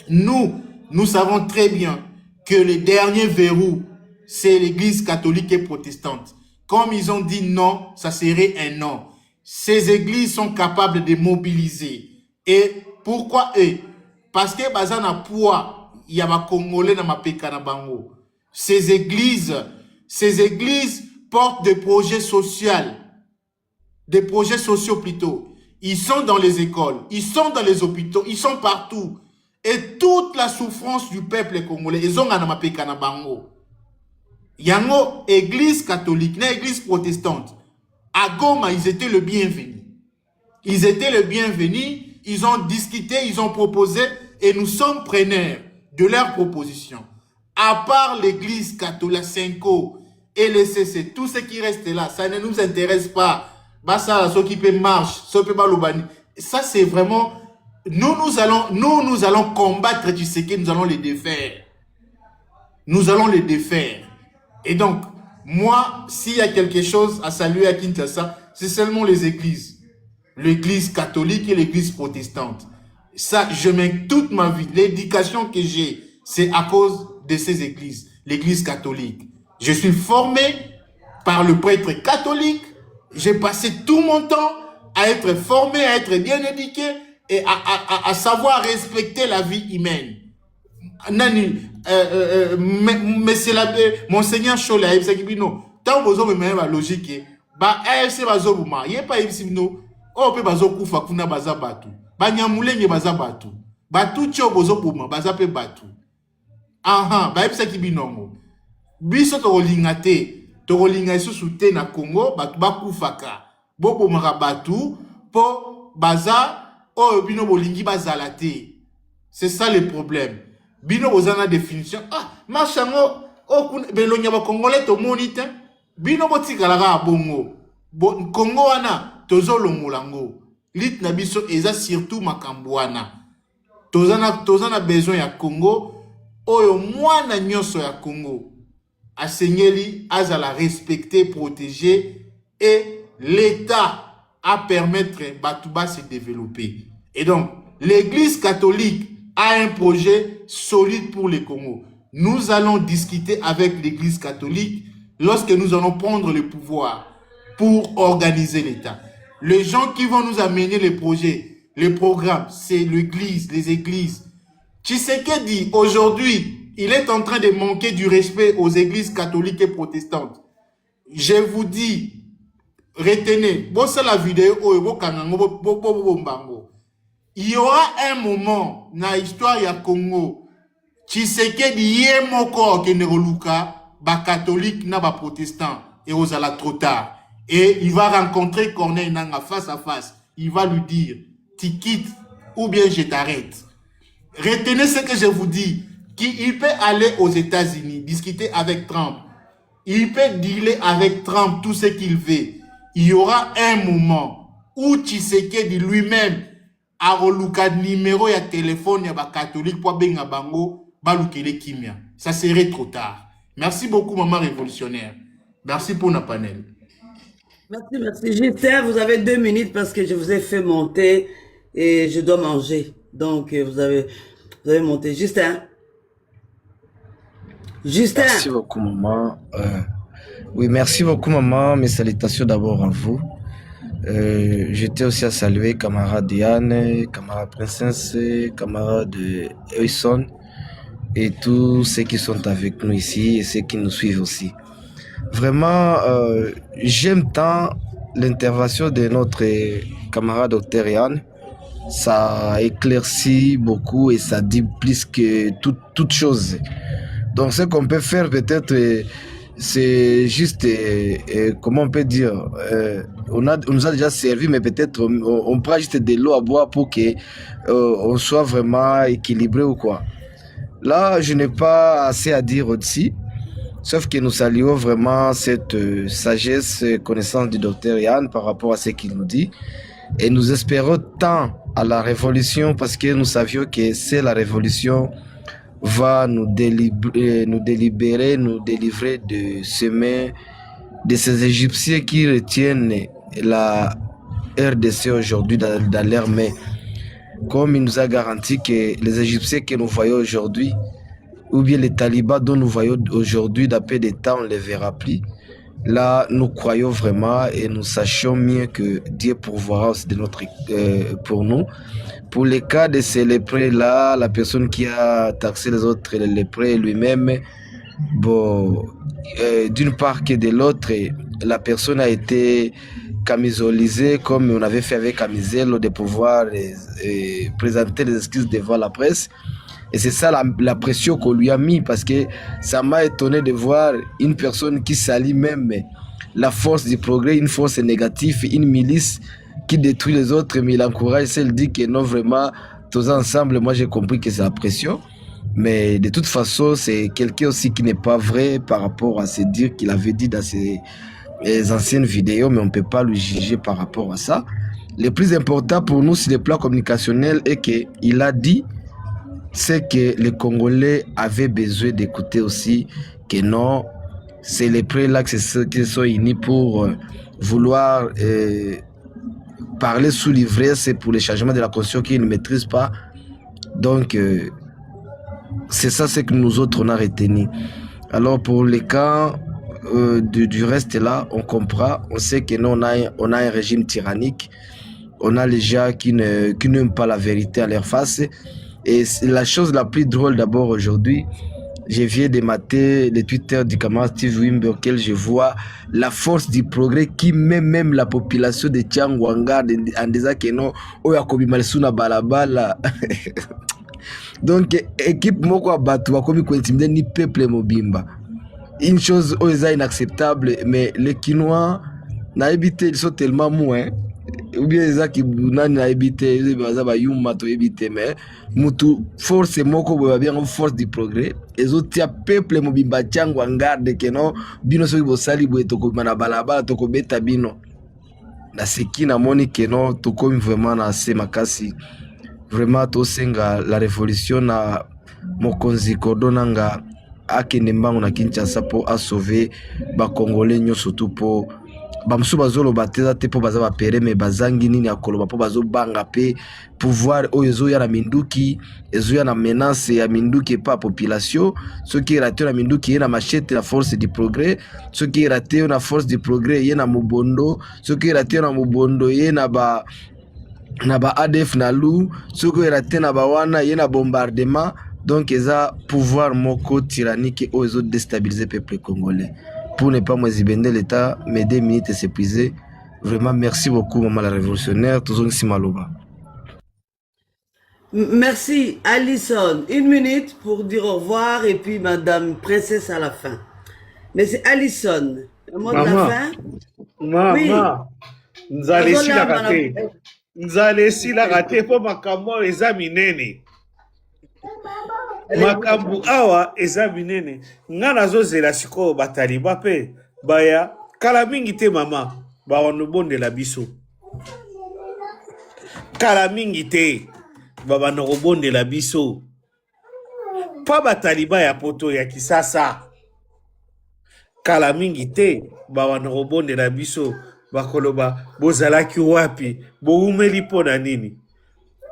Nous savons très bien que le dernier verrou c'est l'église catholique et protestante. Comme ils ont dit non, ça serait un non. Ces églises sont capables de mobiliser. Et pourquoi eux? Parce que bazana poids, il y a ma Congolais dans ma peka na bango. Ces églises portent des projets sociaux. Des projets sociaux plutôt. Ils sont dans les écoles, ils sont dans les hôpitaux, ils sont partout. Et toute la souffrance du peuple congolais, ils ont dans ma peka na bango. Yango, église catholique, na église protestante. À Goma, ils étaient le bienvenu. Ils étaient le bienvenu, ils ont discuté, ils ont proposé, et nous sommes preneurs de leurs propositions. À part l'église catholique, Senko et le CC, tout ce qui reste là, ça ne nous intéresse pas. Bassa, ceux qui peut marche, ceux qui peut l'obani. Ça, c'est vraiment, nous allons combattre Tshisekedi, nous allons les défaire. Nous allons les défaire. Et donc, moi, s'il y a quelque chose à saluer à Kinshasa, c'est seulement les églises. L'église catholique et l'église protestante. Ça, je mets toute ma vie. L'éducation que j'ai, c'est à cause de ces églises. L'église catholique. Je suis formé par le prêtre catholique. J'ai passé tout mon temps à être formé, à être bien éduqué et à savoir respecter la vie humaine. Nani, mais c'est la Monseigneur Chola, il s'agit non. Tant que vous avez la logique, bah, AFC bazobuma, yé pas ibsino, oh pe bazokufa kuna bazabatu, ba nyamulenge bazabatu, batu tcho bozobuma, bazape batu. Aha, ba ibsa kibinongo. Biso to lingate, to linga isusu te na Congo, batu bakufaka, bobo marabatu, po baza, oh bino bolingi bazalate. C'est ça le problème. Bino bozana définition. Ah, machango, oh, belonya ba Congolais to monite. Bino botika la bongo. Congo wana, tozo longolango. Lit na biso eza surtout makambwana. Tozana besoin ya Congo. Oyo mwana nyoso ya Congo. Asenyeli, azala respecter, protéger. Et l'État à permettre Batouba se développer. Et donc, l'Église catholique a un projet solide pour le Congo. Nous allons discuter avec l'Église catholique lorsque nous allons prendre le pouvoir pour organiser l'État. Les gens qui vont nous amener les projets, les programmes, c'est l'Église, les églises. Tshisekedi, aujourd'hui, il est en train de manquer du respect aux églises catholiques et protestantes. Je vous dis, retenez, c'est la vidéo, il y aura un moment dans l'histoire du Congo, Tshisekedi yé moko keneroluka, ba catholique na ba protestant, et aux ala trop tard. Et il va rencontrer Corneille Nanga face à face. Il va lui dire, tu quittes ou bien je t'arrête. Retenez ce que je vous dis, qu'il peut aller aux États-Unis, discuter avec Trump. Il peut dealer avec Trump tout ce qu'il veut. Il y aura un moment où Tshisekedi lui-même a reluka numéro ya téléphone ya ba catholique pour benga bango balukele kimia. Ça serait trop tard. Merci beaucoup maman révolutionnaire. Merci pour notre panel. Merci, merci. Justin, vous avez 2 minutes parce que je vous ai fait monter et je dois manger. Donc, vous avez monté. Justin. Merci beaucoup, maman. Oui, merci beaucoup, maman. Mes salutations d'abord à vous. J'étais aussi à saluer camarade Diane, camarade Princesse, camarade Euson et tous ceux qui sont avec nous ici et ceux qui nous suivent aussi. Vraiment, j'aime tant l'intervention de notre camarade Dr Yann. Ça éclaircit beaucoup et ça dit plus que toute chose. Donc ce qu'on peut faire peut-être, c'est juste, comment on peut dire, on nous a déjà servi, mais peut-être on prend juste de l'eau à boire pour que on soit vraiment équilibré ou quoi. Là, je n'ai pas assez à dire aussi. Sauf que nous saluons vraiment cette sagesse, connaissance du docteur Yann par rapport à ce qu'il nous dit. Et nous espérons tant à la révolution parce que nous savions que c'est la révolution va nous délivrer, nous délivrer de ces mains, de ces Égyptiens qui retiennent la RDC aujourd'hui dans leurs mains. Comme il nous a garanti que les Égyptiens que nous voyons aujourd'hui, ou bien les talibans dont nous voyons aujourd'hui, d'après des temps, on ne les verra plus. Là, nous croyons vraiment et nous sachons mieux que Dieu pourvoira aussi de notre, pour nous. Pour les cas de ces lépreux-là, la personne qui a taxé les autres lépreux lui-même, bon, d'une part que de l'autre, la personne a été camisolisée comme on avait fait avec Camisel, de pouvoir présenter les excuses devant la presse. Et c'est ça la pression qu'on lui a mis, parce que ça m'a étonné de voir une personne qui salit même la force du progrès, une force négative, une milice qui détruit les autres, mais il encourage celle dit que non, vraiment, tous ensemble, moi j'ai compris que c'est la pression. Mais de toute façon, c'est quelqu'un aussi qui n'est pas vrai par rapport à ce dire qu'il avait dit dans ses anciennes vidéos, mais on ne peut pas le juger par rapport à ça. Le plus important pour nous sur le plan communicationnel est qu'il a dit c'est que les Congolais avaient besoin d'écouter aussi que non, c'est les prêts-là qui sont unis pour vouloir parler sous l'ivresse pour le changement de la constitution qu'ils ne maîtrisent pas. Donc, c'est ça ce que nous autres on a retenu. Alors, pour les cas du reste là, on comprend, on sait que nous, on a un régime tyrannique, on a les gens qui n'aiment pas la vérité à leur face. Et la chose la plus drôle d'abord aujourd'hui, je viens de mater le Twitter du camarade Steve Wimber auquel je vois la force du progrès qui met même la population de Tiangwanga en disant que non, oya kobimalsuna balabala. Donc équipe moko abatu bakomi ko intimider ni peuple mobimba. Une chose oza inacceptable, mais les Quinois na évité, ils sont tellement mous, hein. Ou bien les gens qui n'ont évité, ils ont évité, mais mutu force moko bien force du progrès. Les autres peuple mobimba tiango en garde que non bino so bosali bo toko mana balaba toko beta bino. Na seki na moni que non toko vraiment na se makasi. Vraiment to senga la révolution na mokonzi kodonanga akende mbango na Kinshasa pour sauver ba congolais surtout pour bamusu bazoloba te eza te mpo baza bapere me bazangi nini ya koloba mpo bazobanga mpe pouvoir oyo ezoya na minduki ezoya na menace ya minduki epa population soki erate na minduki ye na machete na force du progrès soki erate na force du progrès ye na mobondo soki erate na mobondo ye na ba ADF na lu soki erate na bawana ye na bombardement donc eza pouvoir moko tyrannique oyo ezodestabiliser peuple congolais. Pour ne pas me zibender l'état, mes 2 minutes s'épuiser. Vraiment, merci beaucoup, maman la révolutionnaire. Toujours ici, Maloba. Merci, Alison. 1 minute pour dire au revoir et puis Madame Princesse à la fin. Mais c'est Alison. Le mot de la fin. Maman, Oui. nous allons ici la rater. Nous allons ici la rater pour ma camo examiner. Makambu awa eza minene nga nazozela sikoyo bataliba pe baya kala mingi te mama bawanobondela biso kala mingi te babanokobondela biso pa bataliba ya poto ya kisasa kala mingi te babanokobondela biso bakoloba bozalaki wapi boumeli mpo na nini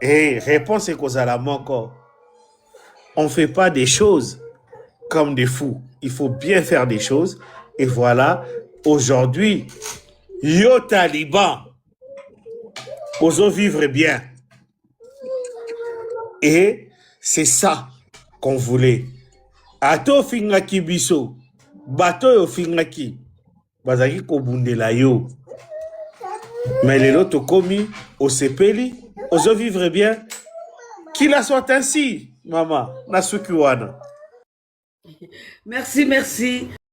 réponse ekozala moko. On ne fait pas des choses comme des fous. Il faut bien faire des choses. Et voilà, aujourd'hui, yo taliban, osons vivre bien. Et c'est ça qu'on voulait. Ato fingaki biso, bato yo fingaki, bazaki kobundela yo. Mais les loto komi, au sepeli, osons vivre bien. Qu'il la soit ainsi. Maman, nasuki wana. Merci, merci.